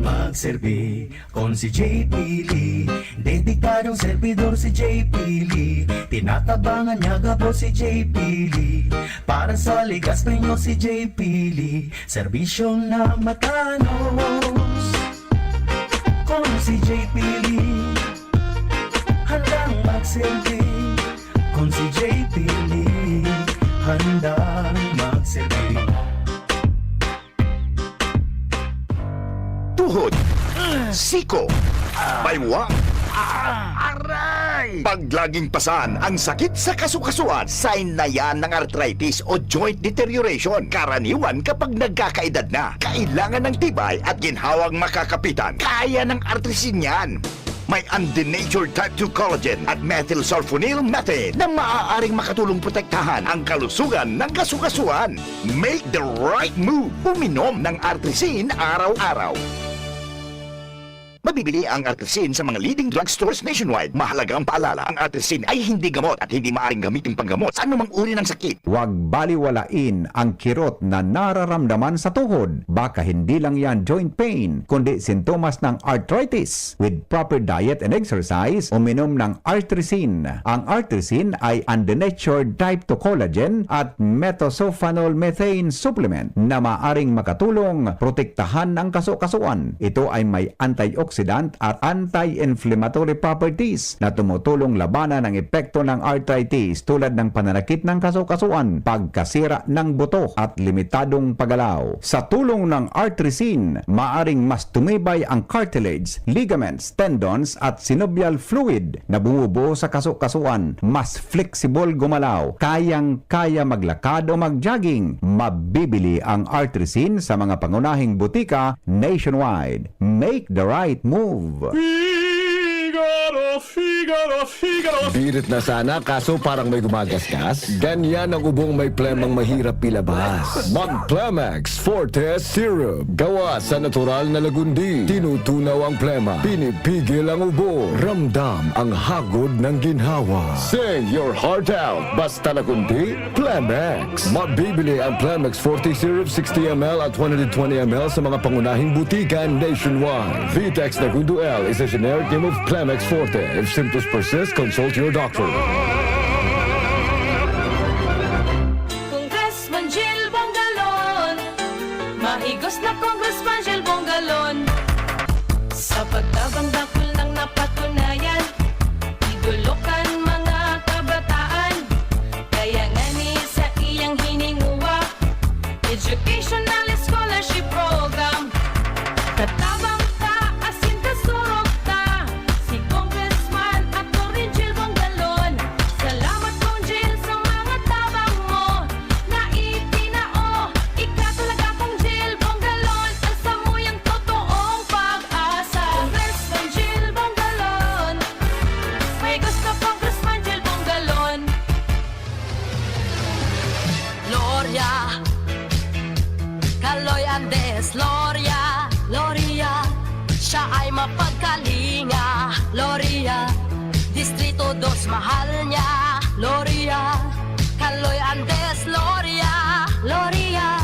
magserbi. Consi J. Pili, dedikadong servidor si J. Pili, tinatabangan niya gabo si J. Pili. Para sa Legazpi nyo si J. Pili, serbisyong na matanos. Consi J. Pili, handang magsilbi. Kung si JP Lee, handang magsilbi. Tuhod, siko, baywang, aray! Paglaging pasan ang sakit sa kasukasuan, sign na yan ng arthritis o joint deterioration. Karaniwan kapag nagkakaedad na, kailangan ng tibay at ginhawang makakapitan. Kaya ng artrisin yan. May undenatured type 2 collagen at methylsulfonyl methane na maaaring makatulong protektahan ang kalusugan ng kasukasuan. Make the right move. Uminom ng artrisin araw-araw. Mabibili ang artrisin sa mga leading drugstores nationwide. Mahalagang paalala, ang artrisin ay hindi gamot at hindi maaaring gamitin panggamot sa anumang uri ng sakit. Huwag baliwalain ang kirot na nararamdaman sa tuhod. Baka hindi lang yan joint pain, kundi sintomas ng arthritis. With proper diet and exercise, uminom ng artrisin. Ang artrisin ay undenatured type 2 collagen at methylsulfonyl methane supplement na maaring makatulong protektahan ang kasukasuan. Ito ay may antioxidant at anti-inflammatory properties na tumutulong labanan ang epekto ng arthritis tulad ng pananakit ng kasukasuan, pagkasira ng buto at limitadong paggalaw. Sa tulong ng artrisin, maaring mas tumibay ang cartilage, ligaments, tendons at synovial fluid na bumubuo sa kasukasuan. Mas flexible gumalaw, kayang-kaya maglakad o mag-jogging. Mabibili ang artrisin sa mga pangunahing butika nationwide. Make the right move. Birit na sana kaso parang may gumagasgas. Ganyan ang ubong may plemang mahirap ilabas. Mag-Plemex Forte Syrup. Gawa sa natural na lagundi. Tinutunaw ang plema. Pinipigil ang ubo. Ramdam ang hagod ng ginhawa. Sing your heart out. Basta lagundi, Plemex. Mabibili ang Plemex Forte Syrup 60ml at 120ml sa mga pangunahing butika nationwide. Vitex Nagundo L is a generic name of Plemex Forte. If symptoms persist, consult your doctor. Congressman Jill Bongalon, mahigos na Congressman Jill Bongalon. Sa pagtabang dakol ng napatunayan, idulukan mga kabataan. Kaya nga ni sa iyang hininguwa, educational scholarship program. Katabang ta, asin kasurok ta, si Congressman at Jill Bongalon. Distrito 2 mahal niya. Loria, Kaloy Andes, Loria, Loria,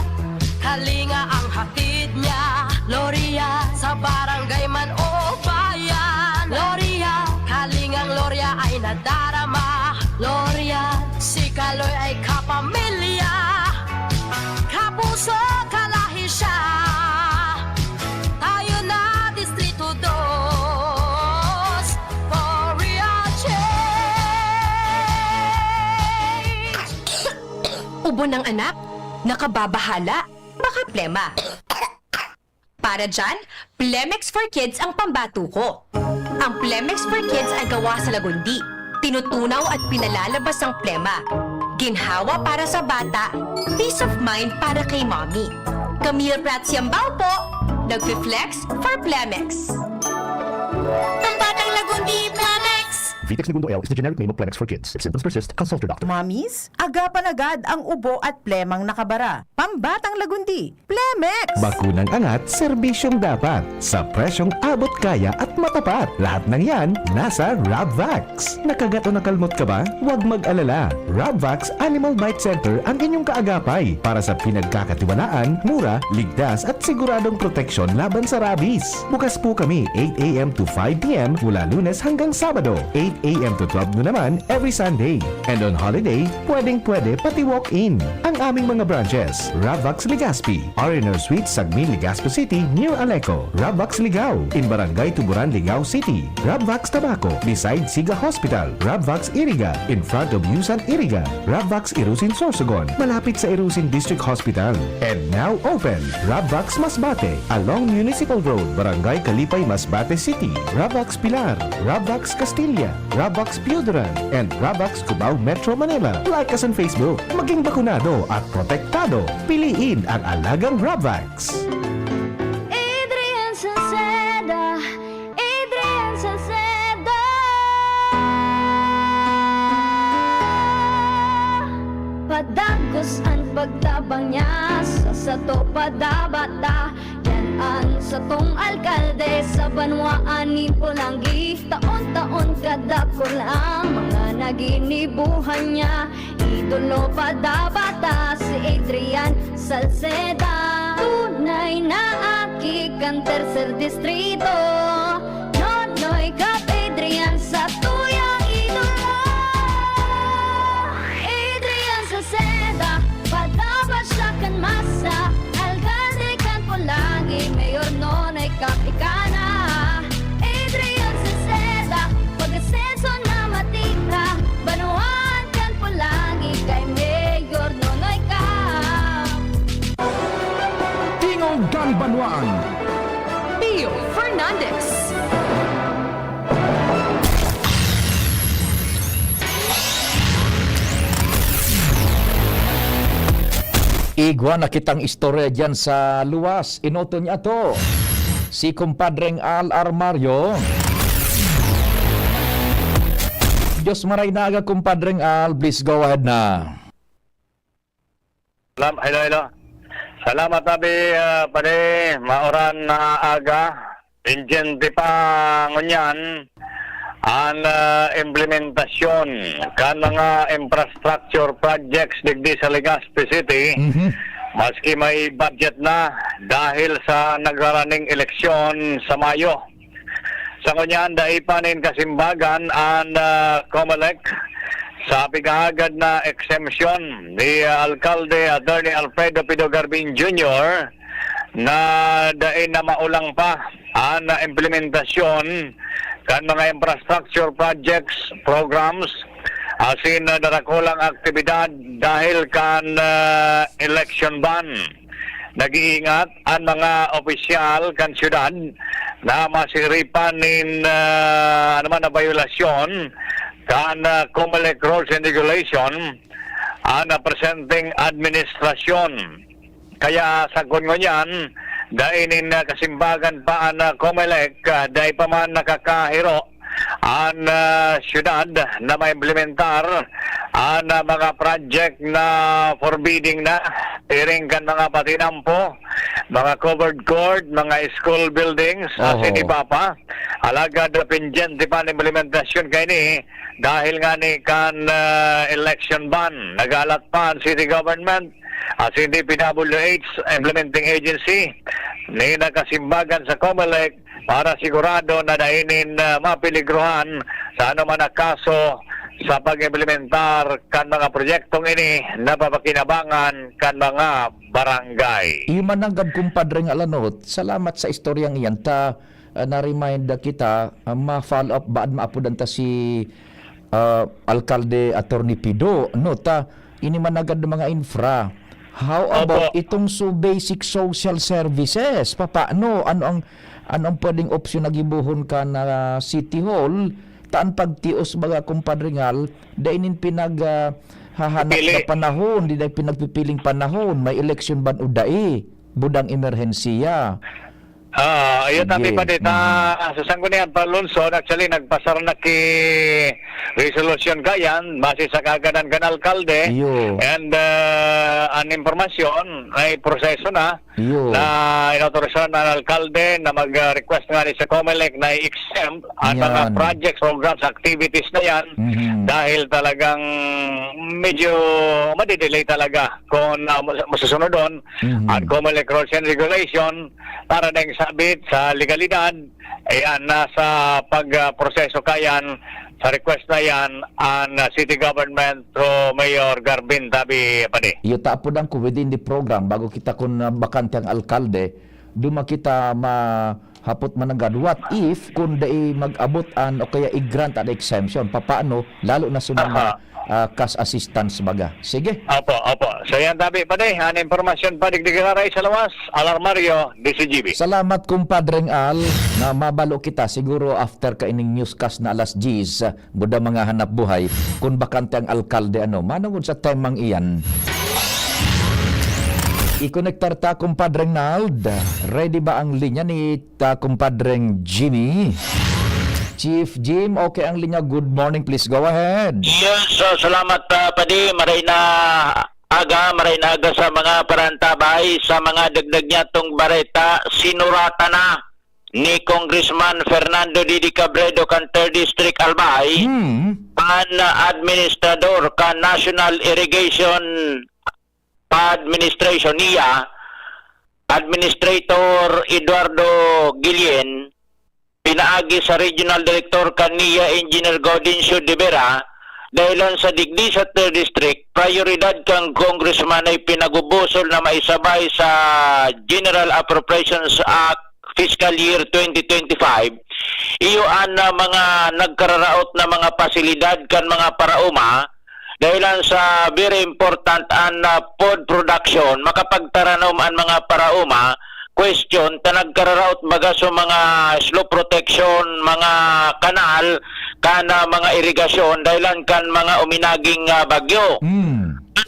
Kalinga ang hatid niya. Loria, sa barangay man o bayan. Loria, Kalingang Loria ay nadarama. Loria, si Kaloy ay kapamilya. Kapuso, kalahi siya. Tayo na Distrito 2 for real change. Ubo ng anak, nakababahala, baka plema. Para dyan, Plemex for Kids ang pambato ko. Ang Plemex for Kids ay gawa sa lagundi. Tinutunaw at pinalalabas ang plema. Ginhawa para sa bata, peace of mind para kay mommy. Camille Prats Yambao po, nagfi-flex for Plemex. Pambatang lagundi, Plemex! Vitex Segundo L is the generic name of Plemex for kids. If symptoms persist, consult your doctor. Mommies, agapan agad ang ubo at plemang nakabara. Pambatang lagundi, Plemex! Bakunang angat, serbisyong dapat. Sa presyong abot kaya at matapat. Lahat ng yan, nasa Rabvax. Nakagat o nakalmot ka ba? Huwag mag-alala. Rabvax Animal Bite Center ang inyong kaagapay para sa pinagkakatiwalaan, mura, ligtas at siguradong proteksyon laban sa rabies. Bukas po kami 8 a.m. to 5 p.m. mula Lunes hanggang Sabado, 8 a.m. to 12 noon naman every Sunday. And on holiday, pwedeng-pwede pati walk-in. Ang aming mga branches, Rabvax Legazpi, R&R Suite, Sagmin, Legazpo City, near Aleco. Rabvax Ligao, in Barangay Tuburan, Ligao City. Rabvax Tabaco, beside Siga Hospital. Rabvax Iriga, in front of Yusan Iriga. Rabvax Irusin Sorsogon, malapit sa Irusin District Hospital. And now open, Rabvax Masbate, along Municipal Road, Barangay Kalipay, Masbate City. Rabvax Pilar, Rabvax Castilla, Rabvax Pioduran, and Rabvax Cubao Metro Manila. Like us on Facebook. Maging bakunado at protektado. Piliin ang alagang Rabvax. Adrian Salceda, Adrian Salceda. Padagos ang pagtabang niya sa sato padabata. Yan sa tong alkalde sa banwaan ni Pulangi. Taon-taon kadako lang mga naginibuhan niya. Idolo padabata si Adrian Salceda. Tunay na aki kan tercer distrito. Nonoy kap Adrian sa tuyang idolo. Adrian Salceda, padabat siya kan masa. Alkalde kan Pulangi, mayor nonoy kap ikana. Adrian Salceda, pag-asenso na matira. Banuan kan Pulangi, kay mayor nonoy kap. Tingog Ganbanwaan. Pio Fernandez. Igwa na kitang istorya dyan sa luwas. Inoto niya to. Si kumpadreng Al Armario. Diyos maray naga kumpadreng Al. Please go ahead na. Hello. Salamat tabi pare maoran na aga. Injente pa ngunyan ang implementasyon kan mga infrastructure projects digdi sa Legazpi City. Maski may budget na dahil sa nagraraning eleksyon sa Mayo. Sa ngunyan daipanin kasimbagan ang COMELEC sa pigahagad na exemption ni Alcalde Attorney Alfredo Pido Garbin Jr. na dain na maulang pa ang implementasyon kan mga infrastructure projects, programs, asin darakulang aktibidad dahil kan election ban. Nag-iingat ang mga opisyal kan syudad na masiripan nin na violasyon kan COMELEC rules and regulation ang presenting administrasyon. Kaya sa kungonyan, dainin kasimbagan pa ang COMELEC, dahil pa man nakakahiro ang syudad na maimplementar ang mga project na forbidding na iring kan mga patinampo, mga covered court, mga school buildings, hindi pa. Alagad pingente pa ng implementasyon kay ni dahil nga ni kan election ban, nagalat pa ang city government at hindi PWH implementing agency ni nakasimbagan sa COMELEC para sigurado na dainin mapiligruhan sa anuman na kaso sa pag-implementar kan mga proyektong ini na papakinabangan kan mga barangay. Imananggab kumpadre nga Alanot, salamat sa istoryang iyan ta na-remind kita ma-follow up baad maapudan ta si Alkalde Attorney Pido no ta ini managad mga infra. How about itong basic social services? Paano ano ang pwedeng opsyon na gibuhon ka na City Hall? Taan pagtios mga kumpadre ngal, dainin hahanap na panahon, di dahil pinagpipiling panahon, may election ban o dai, budang emerhensiya. Ayun natin pa dito, sa sanggunian pa Lungsod, actually nagpasar na ki resolution kayan, base sa kagadan kan alkalde, and an informasyon ay proseso na inautorisahan ng alkalde na mag-request nga ni sa COMELEC na i-exempt ang mga projects, programs, activities na yan dahil talagang medyo madidelay talaga kung masusunod doon ang COMELEC rules and regulation para na sabit sa legalidad. Ayan, nasa pagproseso kayan sa request na yan ang city government through Mayor Garbin Tabi Padi. Iyo tapod ang within the program bago kita kung bakante ang alkalde, duma kita mahapot managad what if kung dai mag-abot o kaya i-grant an exemption papaano lalo na sunod cash assistance baga. Sige. Opo. So yan Tabi Padi, ang informasyon pa digdigaray sa lawas, Alarmario, DCGB. Salamat kumpadreng Al na mabalo kita siguro after kaining newscast na alas 10 buda mga hanap buhay kung bakante ang alkalde manungod sa temang iyan. I-connectar ta kumpadreng Nald. Ready ba ang linya ni kumpadreng Jimmy? Chief Jim, okay ang linya. Good morning, please go ahead. Yes, salamat Padi. Maray na aga sa mga parantabay sa mga dagdag niya tong bareta. Sinurata na ni Congressman Fernando Didi Cabredo kan 3rd District Albay ang administrador kan National Irrigation Administration niya, Administrator Eduardo Guillen, pinaagi sa Regional Director kaniya Engineer Gaudencio de Vera dahilan sa digdi sa 3rd District, prioridad kang congressman ay pinagubusol na maisabay sa General Appropriations Act Fiscal Year 2025. Iyoan na mga nagkararaot na mga pasilidad kan mga parauma dahilan sa very important an food production, makapagtaranom ang mga parauma. Question, nagkararaot baga sa mga slope protection, mga kanal, kana mga irigasyon, dahilan kan mga uminaging bagyo.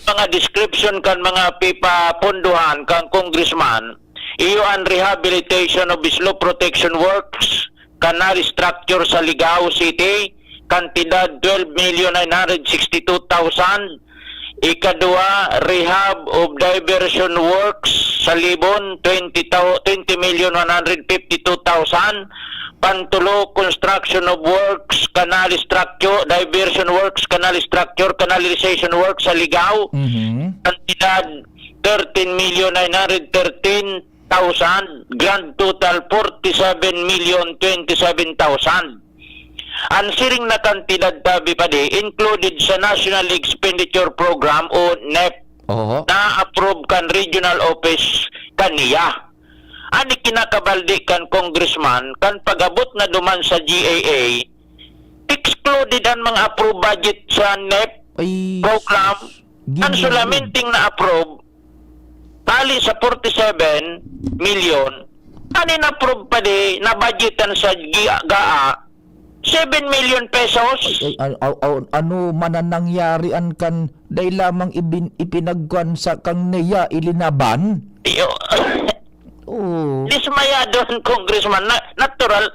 Mga description kan mga pipa punduhan kan congressman, iyo ang rehabilitation of slope protection works, canal structure sa Ligao City, kantidad 12,962,000. Ikadua, rehab of diversion works sa Libon, 20,152,000. Pantulo, construction of works, canal structure, diversion works, canal structure, canalization works sa Ligao. Kantidad 13,913,000. Grand total 47,027,000. Ang siring na kantidad Tabi Padi included sa National Expenditure Program o NEP na approve kan regional office kaniya. Ani kinakabaldi kan congressman kan pagabot na duman sa GAA excluded ang mga approve budget sa NEP program. Ang sulamenting na approve tali sa 47 million. Ani na approve Padi na budgetan sa GAA 7 million pesos. Ano man ang nangyarian kan dahil lamang ipinagkuhan sa kang neya ilinaban? Dismaya doon, congressman. Natural,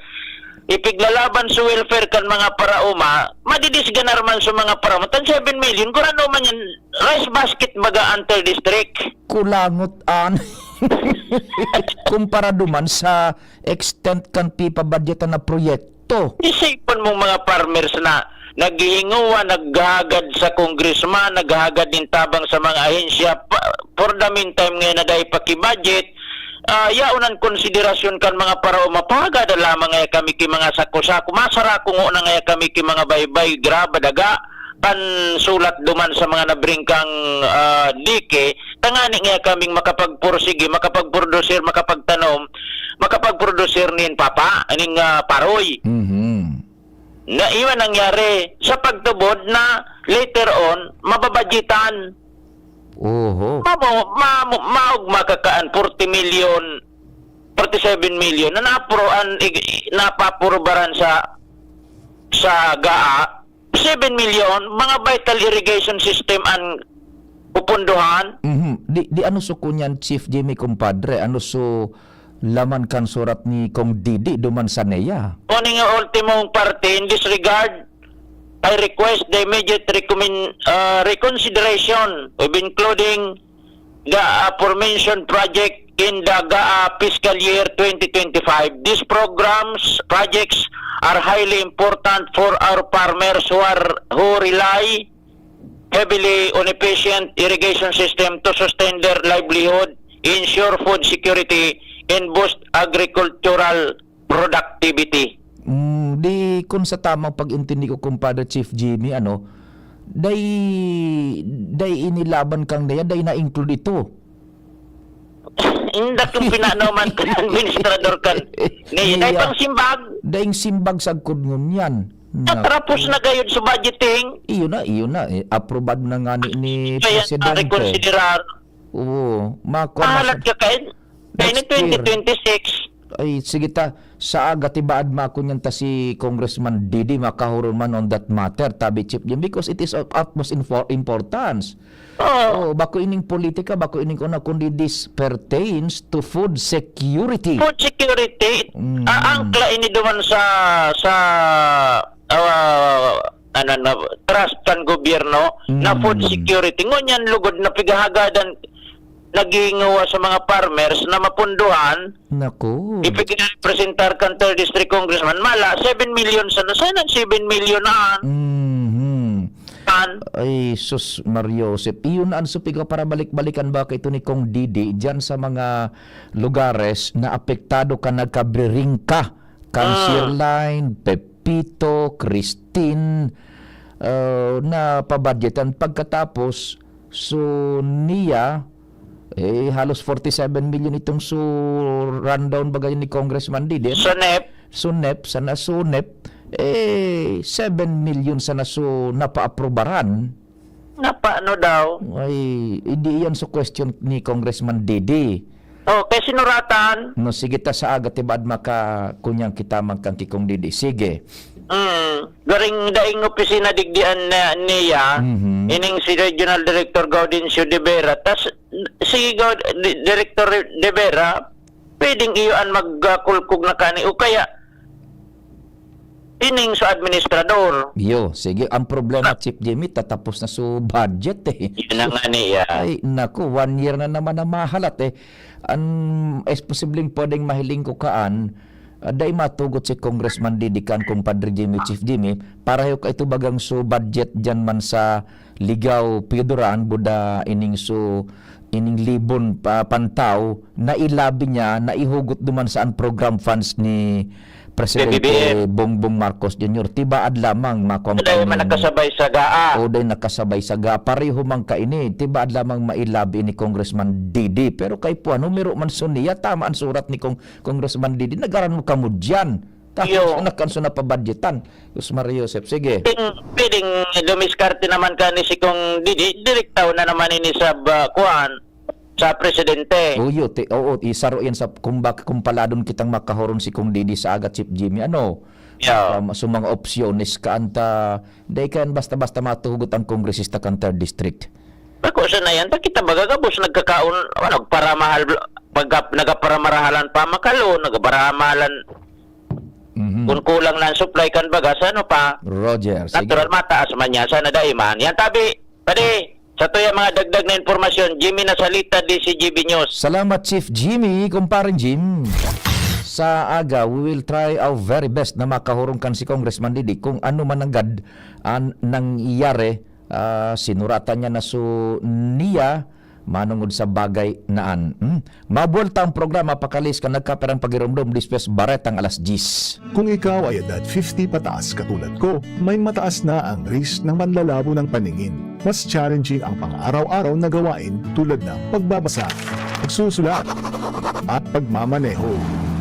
ipiglalaban sa welfare kan mga parauma, madidisganar man sa mga parauma. Tan 7 million, kung ano man yan, rice basket baga anter district. Kulangot an. Kumpara duman sa extent kan pipa budgetan na proyekto. Isipan mo mga farmers na naghihinguwa, naghagad sa congressman, naghagad din tabang sa mga ahensya for the meantime ngayon na dahil paki-budget, yaunan konsiderasyon kan mga parauma, pagada lamang nga kami ki mga sako-sako, masara ko nga nga kami ki mga baybay, graba, daga, kan sulat duman sa mga nabringkang dike, tangani nga kaming makapagpursige, makapagproducer, makapagtanom, makapagproducer nin papa, aning paroy. Na iwan nangyari sa pagtubod na later on mababadgetan. Oho. Maog makakaan 47 million na napapurbaran sa GAA. 7 million mga vital irrigation system ang pupunduhan. Di ano so kunyan Chief Jimmy kumpadre, ano so laman kan surat ni Kong Didi duman sa NEA. Kuning ultimong parte, in this regard, I request the immediate reconsideration of including the aforementioned project in the GAA fiscal year 2025. These projects are highly important for our farmers who rely heavily on efficient irrigation system to sustain their livelihood, ensure food security, and boost agricultural productivity. Di kung sa tamang pag-intindi ko kumpadre Chief Jimmy, day inilaban kang NEA, day na-include ito. Hindi kung pinanaman ka ng administrador kan NEA, day pang simbag. Day simbag sa kudngon yan. Tapos na gayod sa budgeting. Iyo na. Aprobad na nga ni Kaya Presidente. reconsiderar. Oo. Mahalat ka kayo. Kaya 2026. Ay, sige ta, sa aga tibaad makunyan ta si Congressman Didi makahuron man on that matter, tabi Chief Jim, because it is of utmost importance. Bako ining politika, bako ining kuna, kundi this pertains to food security. Food security, angkla ini duman sa trust kan gobyerno na food security. Ngunyan lugod na pigahagadan nagingawa sa mga farmers na mapunduhan. Naku. Ipigrepresentar kan 3rd District Congressman. Mala, 7 million sana. Sana 7 million na. Ay, sus Mario Josep. Iyon ang supiga para balik-balikan ba ito ni Kong Didi dyan sa mga lugares na apektado ka nagkabriring ka. Cancierline, Pepito, Christine, na pabudgetan. Pagkatapos, so niya, halos 47 million itong rundown bagay ni Congressman Didi. Sunep, 7 million sana napa-aprobaran. Napaano daw? Ay, hindi yan question ni Congressman Didi. Kay sinuratan. No, sige ta sa aga tibad maka kunyang kita magkang kikong Didi. Sige. Garing daing opisina digdian niya, ining si Regional Director Gaudencio de Vera, tas si Director de Vera, pwedeng iyoan magkulkog na kani, o kaya ining sa administrador. Sige. Ang problema, Chief Jimmy, tatapos na so budget Yun na nga niya. Ay, naku, 1 year na naman na mahalat posibleng pwedeng mahiling ko kaan, day matugot si Congressman Didi kan kumpadre Jimmy, Chief Jimmy, para ka ito bagang so budget dyan man sa Ligaw Pidoran, buda ining libon pantaw, na ilabi niya, na ihugot duman saan program funds ni Presidente Bongbong Marcos Jr. Tibaad lamang Dahil man nakasabay sa GAA. O dahil nakasabay sa GAA. Pareho man kaini. Tibaad lamang mailabi ni Congressman Didi. Pero kay po, numero man suniya, tama ang surat ni Congressman Didi. Nagaran mo kamo dyan. Tapos nakanso na pabadgetan. Yus Mario Josep, sige. Pwedeng dumiskarte naman ka ni si Kong Didi. Direktaw na naman ini sa sa presidente. Isaro yan sa kumpaladon kitang makahoron si Kong Didi sa aga Chief Jimmy. So mga opsyones ka anta, day kan basta-basta matuhugot ang kongresista kan 3rd District. Ako sa na yan, kita bagagabos nagkakaon, nagparamahal, nagaparamarahalan pa makalo, nagaparamahalan Kung kulang ng supply kan baga, sa ano pa? Roger, sige. Natural, mataas man yan. Sana daiman. Yan tabi, pwede. Sa to yung mga dagdag na informasyon, Jimmy Nasalita, DCGB News. Salamat, Chief Jimmy, kumparing Jim. Sa aga, we will try our very best na makahurungkan si Congressman Didi kung ano man agad ang nangyari. Sinuratan niya na niya manungod sa bagay naan. Mabuelta ang programa pakalis ka nagkaperang pagirumdum dispes baretang alas 10. Kung ikaw ay edad 50 pataas katulad ko, may mataas na ang risk ng panlalabo ng paningin. Mas challenging ang pang-araw-araw na gawain tulad ng pagbabasa, pagsusulat, at pagmamaneho.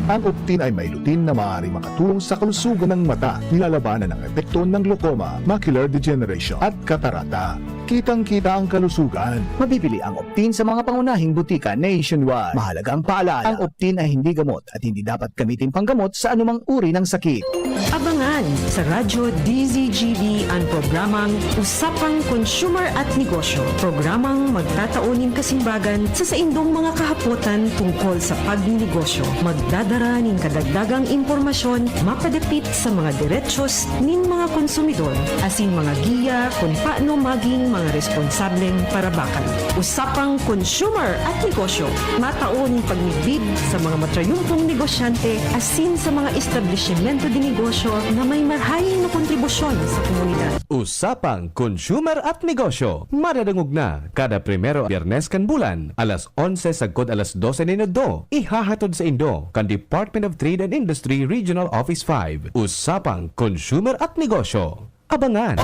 Ang Optin ay may lutin na maaari makatulong sa kalusugan ng mata, nilalabanan ang epekto ng glaucoma, macular degeneration at katarata. Kitang-kita ang kalusugan. Mabibili ang Optin sa mga pangunahing butika nationwide. Mahalagang paalala, ang Optin ay hindi gamot at hindi dapat gamitin panggamot sa anumang uri ng sakit. Abangan sa Radyo DZGB ang programang Usapang Consumer at Negosyo. Programang magtataunin kasimbagan sa saindong mga kahapotan tungkol sa pagninegosyo. Magdadara nin kadagdagang impormasyon mapadapit sa mga diretsyon nin mga konsumidor asin mga giya kung paano maging mga responsableng parabakan. Usapang Consumer at Negosyo. Mataon pagnigbid sa mga matrayumpong negosyante asin sa mga establishmento de negosyo na may marhaing na kontribusyon sa komunidad. Usapang Consumer at Negosyo. Madadangog na kada primero Biyernes kan bulan, alas 11 sagkod alas 12 minuto. Ihahatod sa Indo kan Department of Trade and Industry Regional Office 5. Usapang Consumer at Negosyo. Abangan!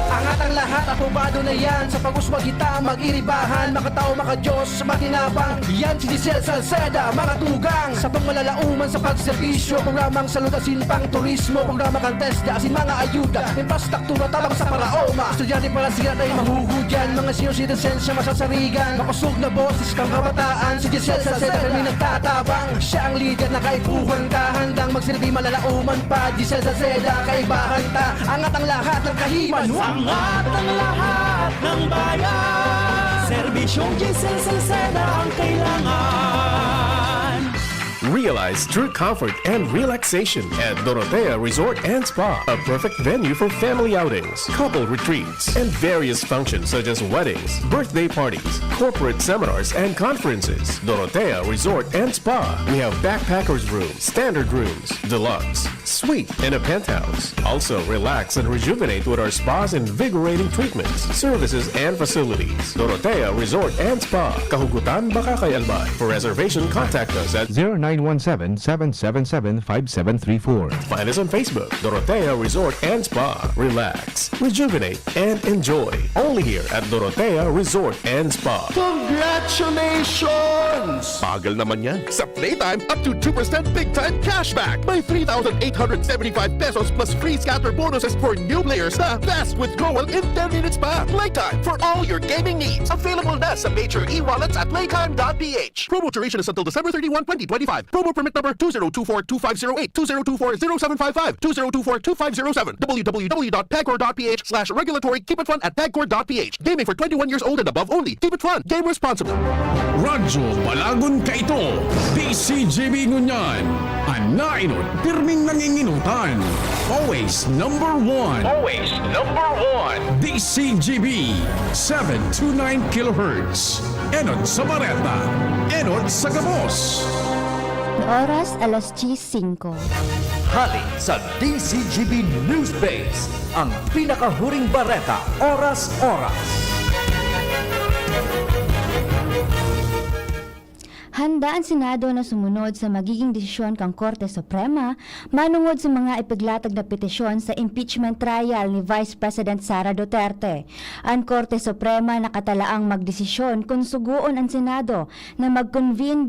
Angat ang lahat, aprobado na yan. Sa pag-uswag kita, mag-iribahan, makatao, makadiyos, makinabang. Yan si Giselle Salceda, mga tugang. Sa pangmalalauman sa pagserbisyo, programang salutasin pang turismo, programa kang testa, asin mga ayuda, infrastruktura tabang sa paraoma. Estudyante para siya ay mahugudyan, mga senior citizens siya masasarigan. Makusog na boses kang kabataan, si Giselle Salceda kami nagtatabang. Siya ang leader na kaipuhan ka, handang magsilbi malalauman pa. Giselle Salceda, kaibahan ta, angat ang lahat ng kahiman. Angat ang lahat ng bayan. Serbisyong Giselle Salceda ang kailangan. Realize true comfort and relaxation at Dorotea Resort and Spa, a perfect venue for family outings, couple retreats, and various functions such as weddings, birthday parties, corporate seminars, and conferences. Dorotea Resort and Spa. We have backpackers rooms, standard rooms, deluxe, suite, and a penthouse. Also, relax and rejuvenate with our spas and invigorating treatments, services, and facilities. Dorotea Resort and Spa. Kahugutan, Bakakay, Albay. For reservation, contact us at 0917-777-5734. Find us on Facebook, Dorotea Resort and Spa. Relax, rejuvenate, and enjoy. Only here at Dorotea Resort and Spa. Congratulations! Bagal naman yan. Sa Playtime, up to 2% big time cashback. May 3,875 pesos plus free scatter bonuses for new players na fast withdrawal in 10 minutes pa. Playtime for all your gaming needs. Available na sa major e-wallets at playtime.ph. Promo duration is until December 31, 2025. Promo permit number 2024-2508, 2024-0755, 2024-2507, www.pagcor.ph/regulatory. Keep it fun at pagcor.ph. Gaming for 21 years old and above only. Keep it fun. Game responsibly. Radyo Balagon ka ito. DCGB Ngunyan. Anainot, pirming nanginginutan. Always number one. Always number one. DCGB 729 kHz. Enot sa Bareta. Enot sa Gabos. Oras alas 10:05. Hali sa DCGB News Base, ang pinakahuring bareta, oras-oras. Handa ang Senado na sumunod sa magiging desisyon kang Korte Suprema manungod sa mga ipaglatag na petisyon sa impeachment trial ni Vice President Sara Duterte. Ang Korte Suprema nakatalaang magdesisyon kung suguon ang Senado na mag-convene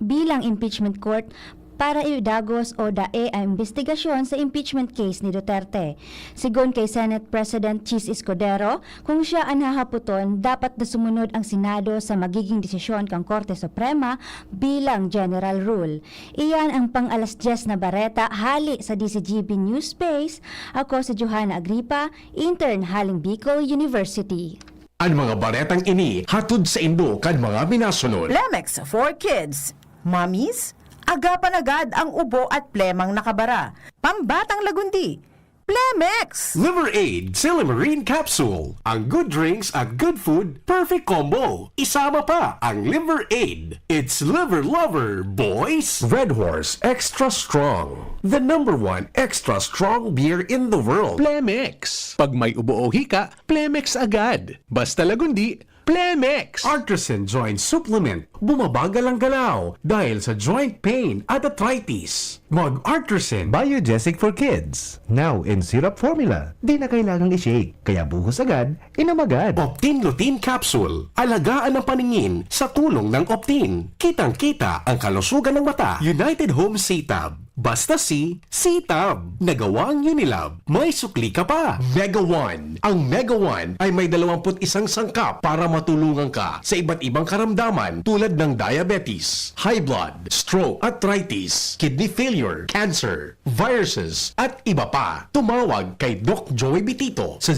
bilang impeachment court para idagos o dae ang investigasyon sa impeachment case ni Duterte. Sigon kay Senate President Chis Escudero, kung siya ang hahaputon, dapat na sumunod ang Senado sa magiging desisyon kang Korte Suprema bilang general rule. Iyan ang pang-alas 10 na bareta hali sa DCGB News Space. Ako si Johanna Agripa, intern haling Bicol University. Ang mga baretang ini hatod sa Indo kad mga minasunod. Plemex for Kids. Mommies, agapan agad ang ubo at plemang nakabara. Pambatang lagundi, Plemex! Liver Aid Silimarine Capsule. Ang good drinks at good food, perfect combo. Isama pa ang Liver Aid. It's liver lover, boys. Red Horse Extra Strong. The #1 extra strong beer in the world. Plemex. Pag may ubo o hika, Plemex agad. Basta lagundi, Plemex! Artisan Joint Supplement. Bumabagal ang galaw dahil sa joint pain at arthritis. Mag-Artisan. Biogesic for Kids. Now in syrup formula. Di na kailangang i-shake. Kaya buhos agad, inom agad. Optin Lutein Capsule. Alagaan ang paningin sa tulong ng Optin. Kitang-kita ang kalusugan ng mata. United Home CTAB. Basta CTAB. Nagawa ang Unilab. May sukli ka pa. Mega One. Ang Mega One ay may 21 sangkap para matulungan ka sa iba't ibang karamdaman tulad ng diabetes, high blood, stroke, arthritis, kidney failure, cancer, viruses, at iba pa. Tumawag kay Doc Joey Bitito sa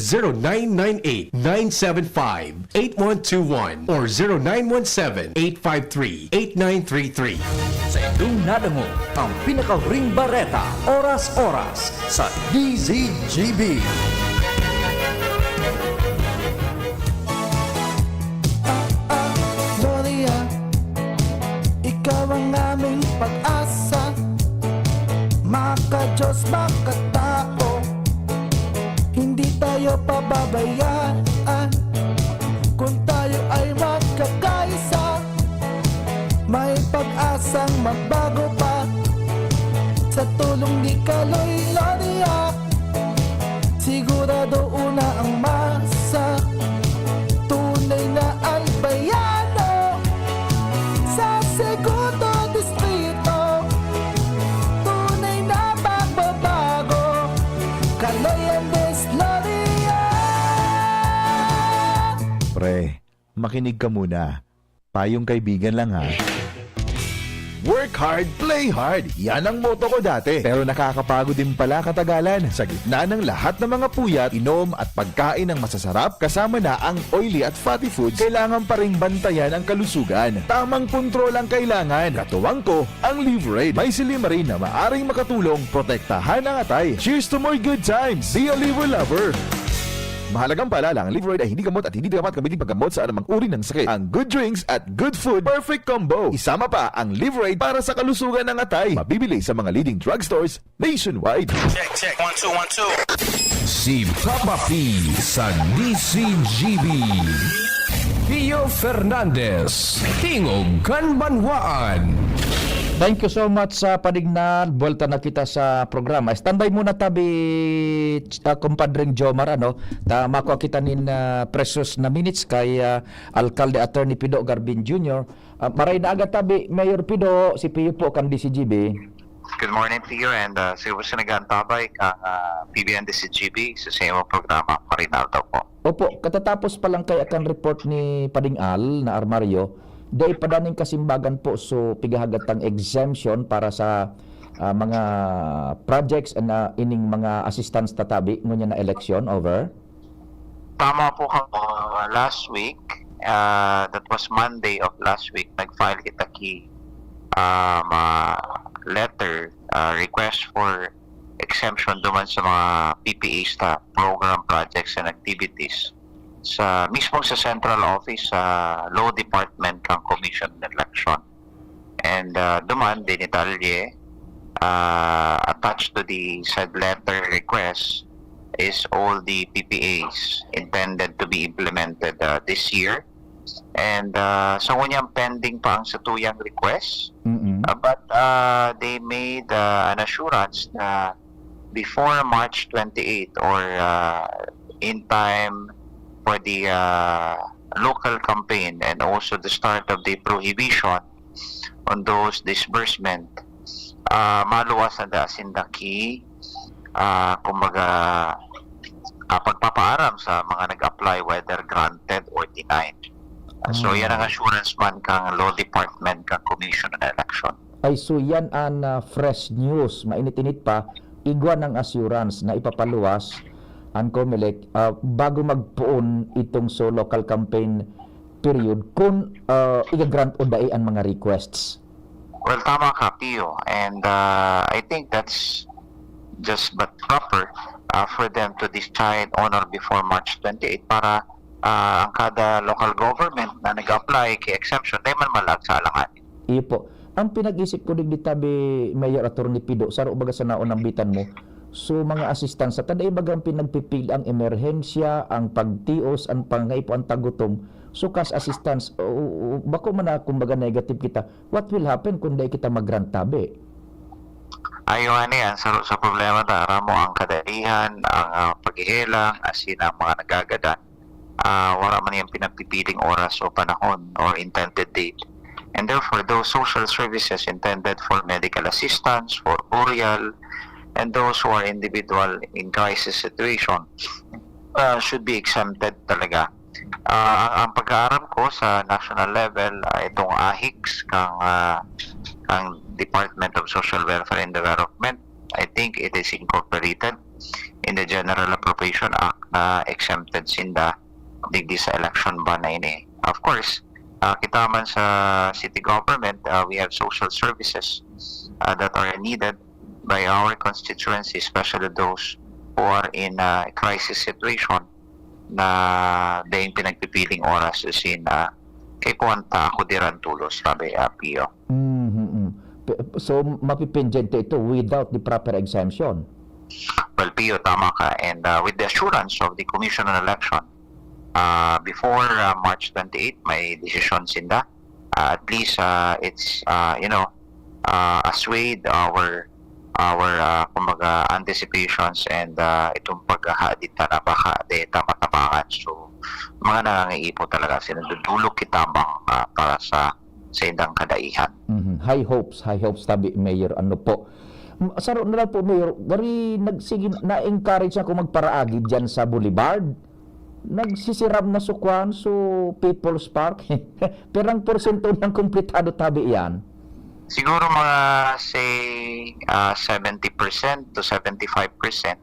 0998-975-8121 or 0917-853-8933. Sa inyong nadango, ang pinakahuring bareta, oras-oras sa DZGB. Gloria, ikaw ang aming pag-asa. Maka-Diyos, maka-tao, hindi tayo pababayaan. Kung tayo ay magkakaisa, may pag-asang magbago pa. Sa tulong ni Kaloy Gloria, sigurado una ang masa. Tunay na albayano sa segundo distrito. Tunay na pagbabago, Kaloy and Gloria. Pre, makinig ka muna. Payong kaibigan lang ha. Work hard, play hard. Yan ang motto ko dati. Pero nakakapagod din pala katagalan. Sa gitna ng lahat ng mga puyat, inom at pagkain ng masasarap, kasama na ang oily at fatty foods, kailangan pa ring bantayan ang kalusugan. Tamang kontrol ang kailangan. Katuwang ko, ang Liver Aid. May Silimarine na maaring makatulong protektahan ang atay. Cheers to more good times. Be a liver lover. Mahalagang paalala, ang Liver Aid ay hindi gamot at hindi dapat gamitin paggamot sa anumang uri ng sakit. Ang good drinks at good food, perfect combo. Isama pa ang Liver Aid para sa kalusugan ng atay. Mabibili sa mga leading drugstores nationwide. Check, 1, 2, 1, 2. Si Papa P sa DCGB. Pio Fernandez, Tingog Kanbanwaan. Thank you so much sa padignan. Buwalta na kita sa programa. Standby muna tabi, kumpadring Jomar, makuha kita nin precious na minutes kay Alcalde Attorney Pido Garbin Jr. Maray na agad tabi, Mayor Pido, si Pio po kang DCGB. Good morning to you and siguro sinagantabay kang PBN DCGB sa same programa. Marinaldo po. Opo, katatapos pa lang kay akan report ni Pading Al na Armario, day padaning kasimbagan po so pigahagatang exemption para sa mga projects and ining mga assistance tatabi ngunya na election over. Tama po ako. Last week, that was Monday of last week, nag-file kita ki letter request for exemption duman sa mga PPAs ta program projects and activities sa mismo sa central office sa law department kang commission on election, and duman dinitalye attached to the said letter request is all the PPAs intended to be implemented this year, and so ngunyang pending pa ang satuyang request, but they made an assurance na before March 28 or in time for the local campaign and also the start of the prohibition on those disbursement, maluwas na sindaki kumbaga pagpapaaram sa mga nag-apply whether granted or denied. So yan ang assurance man kang law department kang commission on election. Ay so yan ang fresh news, mainit-init pa, igwa ng assurance na ipapaluwas ang COMELEC bago magpuon itong so local campaign period kung i-grant o dai ang mga requests. Well, tama ka, Pio. And I think that's just but proper for them to decide on or before March 28 para ang kada local government na nag-apply kay exemption, di man malag sa alanganin. Ipo. Ang pinag-isip ko digdi tabi Mayor Attorney Pido, saro baga sa naon ang bitan mo. So mga assistants sa taday bagang pinagpipil ang emerhensya, ang pagtios, ang pangaipo, ang tagutom. So kas assistants, bako man na kumbaga negative kita. What will happen kung di kita mag-grant tabi? Ayaw yan, sa problema na mo ang kadalihan, ang paghihilang, asin ang mga nagagada. Wala man yung pinagpipiling oras o panahon or intended date. And therefore, those social services intended for medical assistance, for burial, and those who are individual in crisis situation should be exempted talaga. Ang pag-aaral ko sa national level, itong AHICS, ang Department of Social Welfare and Development, I think it is incorporated in the General Appropriation Act na exempted sinda digdi sa election ban na ini. Of course, kita man sa city government, we have social services that are needed by our constituency, especially those who are in a crisis situation na dahil pinagpipiling oras sin kay kuwanta ako diran tulos, sabi Pio. So mapipinjente ito without the proper exemption? Well, Pio, tama ka. And with the assurance of the Commission on Election, before March 28, may decision sinda. At least it's assuade our kumbaga anticipations and itong paghahadita na baka data matabangan. So mga nangangiipo talaga sinadudulog kitambang para sa indang kadaihan. High hopes tabi Mayor. Ano po? Saro na lang po Mayor, gari na-encourage ako magparaagi dyan sa Boulevard. Nagsisiram na sukwan so People's Park. Perang porsyento ng kumpletado tabi yan? Siguro mga say 70% to 75%.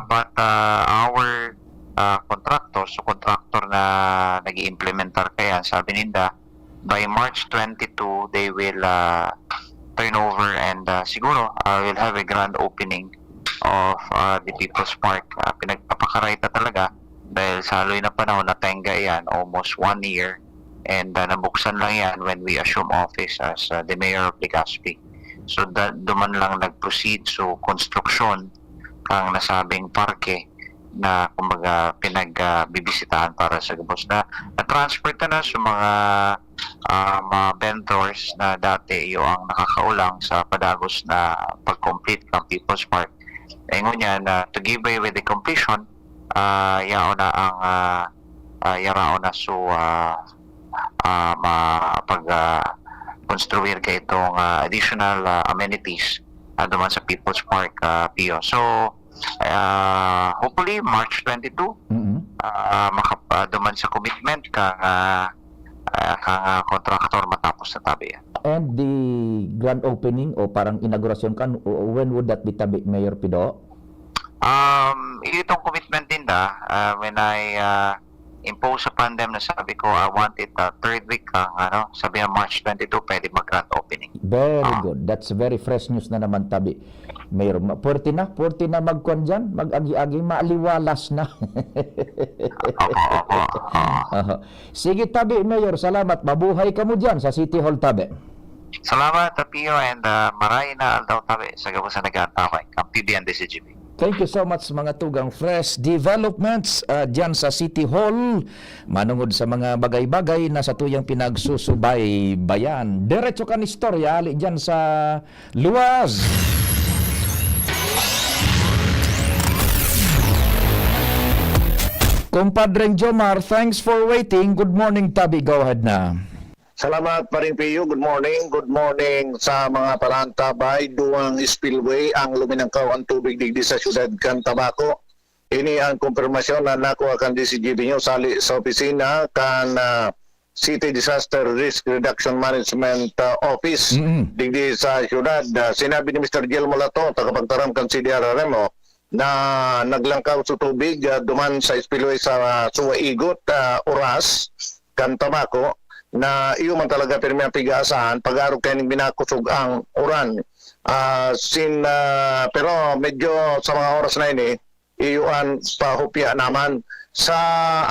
But our contractor na nag-i-implementar kaya, sabi nila, by March 22, they will turn over and siguro will have a grand opening of the People's Park. Pinagpapakarayta talaga dahil sa haloy na panahon na tenga yan, almost 1 year. And nabuksan lang yan when we assume office as the Mayor of Legazpi. So duman lang nag-proceed so construction kang nasabing parke na kumbaga pinagbibisitahan para sa gabos na na-transfer na sa mga vendors na dati yung ang nakakaulang sa padagos na pag-complete ng People's Park. Ingon niya na to give way with the completion, yarao na so pag-construir ka itong additional amenities duman sa People's Park, Pio. So, hopefully, March 22, duman sa commitment kang contractor matapos na tabi yan. And the grand opening o parang inaugurasyon kan, when would that be tabi, Mayor Pido? Itong commitment din when I impose upon them na sabi ko, I want it third week, sabi ng March 22, pwede mag-grand opening. Very good. That's very fresh news na naman tabi. Mayor, puwerte na magkuhan dyan, mag-agi-agi, maaliwalas na. Sige tabi, Mayor, salamat. Mabuhay ka mo dyan sa City Hall tabi. Salamat, Pio, and maray na aldaw tabi sa gabos na nag-antamay, ang PBN DCGB. Thank you so much mga tugang fresh developments dyan sa City Hall. Manungod sa mga bagay-bagay na sa tuyang pinagsusubay-bayan. Diretso ka ni istorya, ali dyan sa luwas. Compadre Jomar, thanks for waiting. Good morning, Tabi. Go ahead na. Salamat pa rin, Pio. Good morning. Good morning sa mga parantabay. Duang spillway ang luminangkaw ang tubig digdi sa siyudad kan Tabaco. Ini ang konfirmasyon na nakuha kan DCGB nyo sa opisina kan City Disaster Risk Reduction Management Office digdi sa siyudad. Sinabi ni Mr. Gil Molato, tagapagtaram kan CDRRM na naglangkaw sa tubig duman sa spillway sa Suwaigot, Oras, kan Tabaco. na iyo man talaga pirmi ang pigasahan pag-aro kayo binakusog ang uran. Pero medyo sa mga oras na ini, iyuan pahupya naman. Sa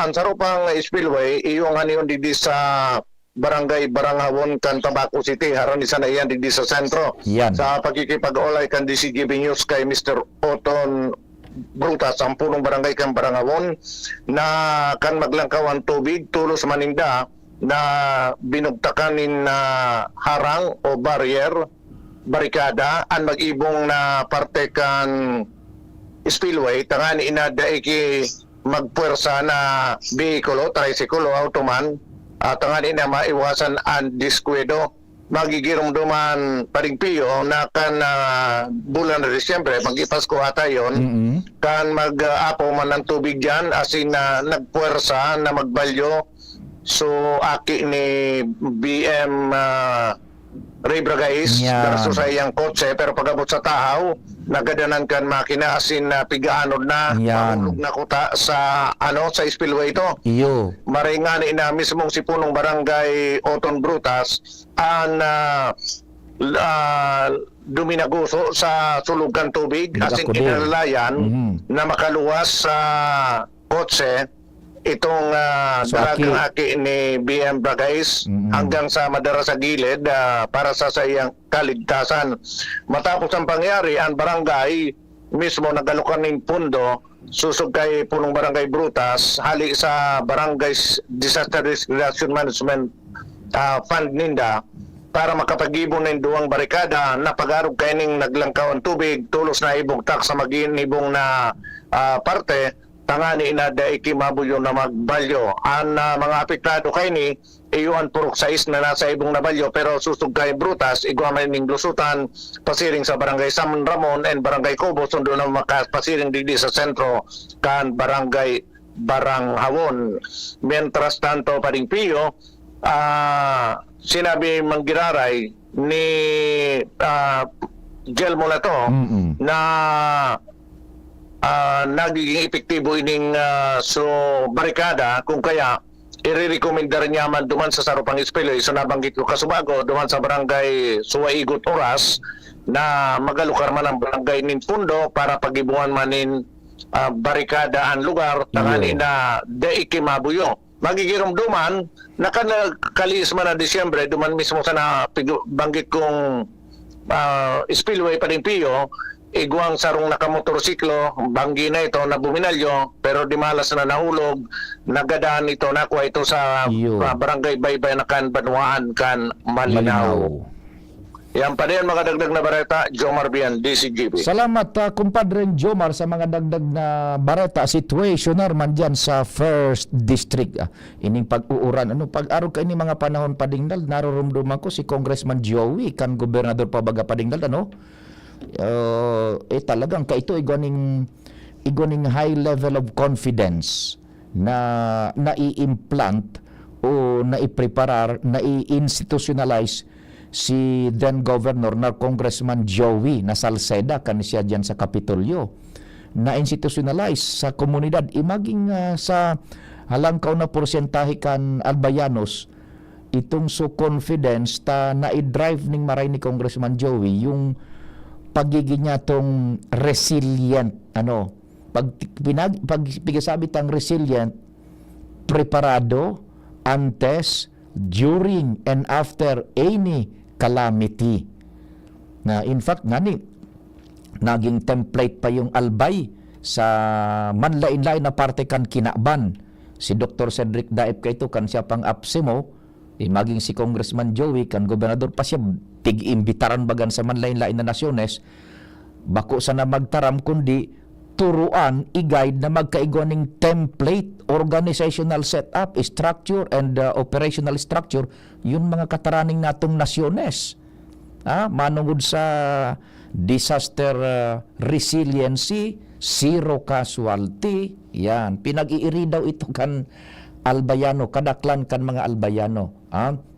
ansarupang spillway, iyong aniyon digdi sa Barangay Barangawon kan Tabaco City, haron isa na iyan digdi sa sentro. Yan. Sa pagkikipag-olay kan DCGB News kay Mr. Oton Brutas, ang punong barangay kan Barangawon, na kan maglangkaw ang tubig tulos maninda na binugtakanin na harang o barikada ang mag-ibong na parte kan spillway, tangani inada iki magpuwersa na bihikulo, tricycle o automan, tangani na maiwasan ang diskwedo. Magigirom duman paringpiyo na kan bulan na Disyembre, mag-ipasko ata yun, kan mag-apo man ng tubig dyan, asin na nagpuwersa na magbalyo. So, aki ni BM Ray Bragais, versus sa iyang kotse, pero pagabot sa tahaw, nagadanan kan makina, asin na pigaanod na, mahulog na kuta sa, sa spillway ito. Iyo. Maringani na mismong si punong barangay Oton Brutas, ang duminaguso sa sulugan tubig, asin kinalalayan na makaluwas sa kotse, itong dalagang aki ni BM Bragais hanggang sa madara sa gilid para sa iyang kaligtasan. Matapos ang pangyari, ang barangay mismo nagalukan ng pundo susog kay punong barangay Brutas hali sa Barangay Disaster Risk Reduction Management Fund ninda para makapag-ibon ng duwang barikada na pag-arog kayo ng naglangkaw ang tubig tulos na ibugtak sa mag-inibong na parte. Tangani inada ikimabuyo na magbalyo. Ang mga apektado kay ni iyuan purok sais na nasa ibong nabalyo pero susug kay Brutas iguamay ning lusutan pasiring sa Barangay San Ramon and Barangay Cobo sundo na makapasiring digdi sa sentro kan Barangay Barangawon. Mientras tanto paringpiyo, sinabi Manggiraray ni Gelmo na to na nagiging epektibo ining barikada kung kaya i-recommendar niya man duman sa sarupang spillway. So nabanggit ko kasubago duman sa barangay Suwaigot Oras na magalukar man ang barangay nin Pundo para pagibungan manin barikada ang lugar tangani na daikimabuyo. Magigirom duman nakakalis man na Disyembre duman mismo sa nabanggit kong spillway pa rin piyo, iguang sarong nakamotorsiklo, banggi na ito na buminalyo, pero di malas na nahulog, nagadaan ito, nakuha ito sa barangay Baybay na kan Banwaan kan Malinaw. Yan pa din mga dagdag na bareta, Jomar Bian, DCGB. Salamat kumpadre Jomar sa mga dagdag na bareta. Situationer man dyan sa First District. Ining pag-uuran. Pag-araw ka ini mga panahon padingdal, narurumduman ko si Congressman Joey, kan Gobernador Pabaga padingdal, talagang kaito igoning high level of confidence na nai-implant o nai-preparar, nai-institutionalize si then Governor na Congressman Joey na Salceda kanisya dyan sa Kapitolyo, na-institutionalize sa komunidad imaging sa halangkaw na porsentahe kan Albayanos itong so confidence ta na-drive ning maray ni Congressman Joey yung pagiging niya tong resilient, pag pigasabi tang resilient, preparado antes, during, and after any calamity. Na in fact, naging template pa yung Albay sa manlain-lain na parte kan Kinaban. Si Dr. Cedric Daep kaito kan siya pang apsimo, maging si Congressman Joey kan gobernador pa siya tig-imbitaran bagan sa manlain-lain na nasyones, bako sa na magtaram kundi turuan, i-guide na magkaigoning template, organizational setup, structure, and operational structure, yun mga kataraning natong nasyones. Manungod sa disaster resiliency, zero casualty, yan. Pinag-iiri daw ito kan Albayano, kadaklan kan mga Albayano.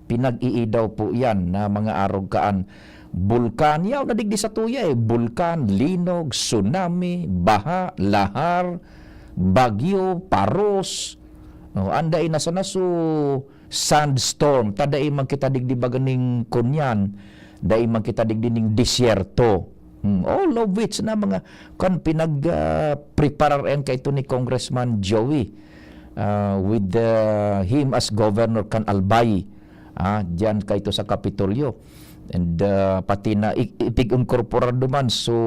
Pinag-ii daw po yan na mga arogkaan. Bulkan, yaw nadigdi sa tuya bulkan, linog, tsunami, baha, lahar, bagyo, paros. Anday na sana sandstorm, taday man kita digdi baganing kunyan, dai man kita digdi ning disyerto. All of which na mga kan pinag-preparar kay ito ni Congressman Joey with him as governor kan Albay. Diyan kay ito sa Kapitolyo. And pati na ipig-incorporar duman so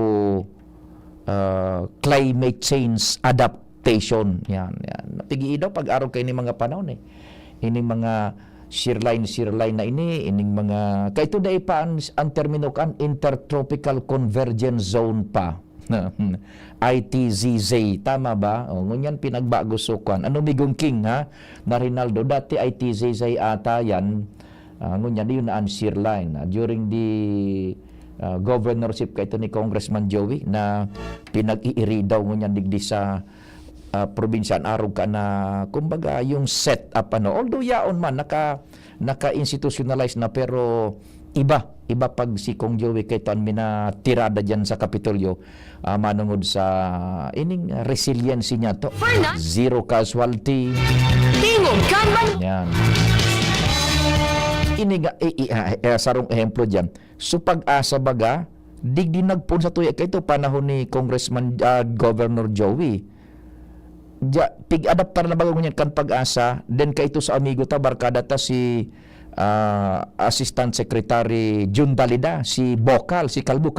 climate change adaptation. Yan. Napigi daw pag-araw kay ni mga panahon ini mga sirline na ining mga kayto dai pa ang termino kan intertropical convergence zone pa. ITZZ, tama ba? O ngunyan pinagbago sukan. Ano migong king ha? Na Rinaldo dati ITZZ ata yan. Ngunyan yun na ang sirline. During the governorship kayto ni Congressman Joey na pinag-iiri daw ngunyan digdi sa probinsyan araw ka na kumbaga yung set up although yaon man naka-institutionalize na pero iba pag si Kong Joey kay tan mina tirada diyan sa Kapitolyo manungod sa ining resiliency niya to zero casualty Tingog Kanban yan ini sarong ehemplo diyan so pag-asa baga digdi nagpun sa tuya kay to panahon ni Congressman Governor Joey pig-adaptar na bago niyan kan pag-asa then kay ito sa amigo ta barkada ta si Assistant Secretary Jun Dalida, si Bokal, si Kalbu.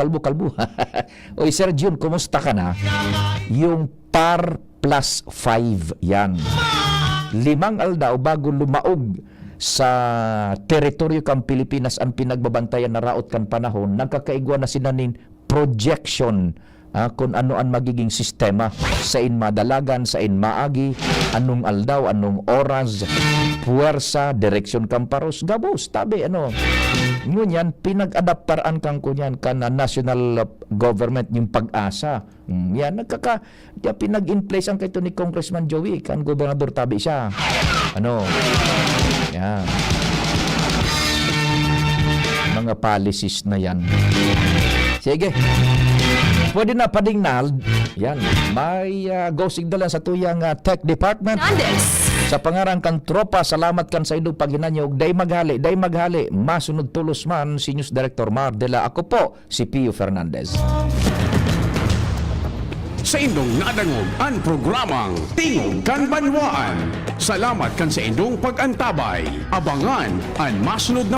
Oy Sir Jun, kumusta ka na? Yung par plus 5 yan. 5 aldaw bago lumaog sa teritoryo kang Pilipinas ang pinagbabantayan na raot kan panahon nagkakaigwa na sinanin projection kung ano ang magiging sistema sa inmadalagan, sa inmaagi, anong aldaw, anong oras, puwersa, direksyon kamparos, gabos, tabi, ngunyan, pinag-adaptaraan kang kunyan ka na national government yung pag-asa. Yan, pinag-in-place ang kaito ni Congressman Joey, kan gobernador tabi siya. Yan. Mga policies na yan. Sige. Pwede na padingnal. Yan. May go signalan sa tuyang tech department. Sa pangarang kang tropa, salamat kan sa idong paghinanyog. Day maghali. Masunod tulos man si News Director Mardela. Ako po, si Pio Fernandez. Sa indong nadangog ang programang Tingog kan Banwaan. Salamat kan sa indong pag-antabay. Abangan ang masunod na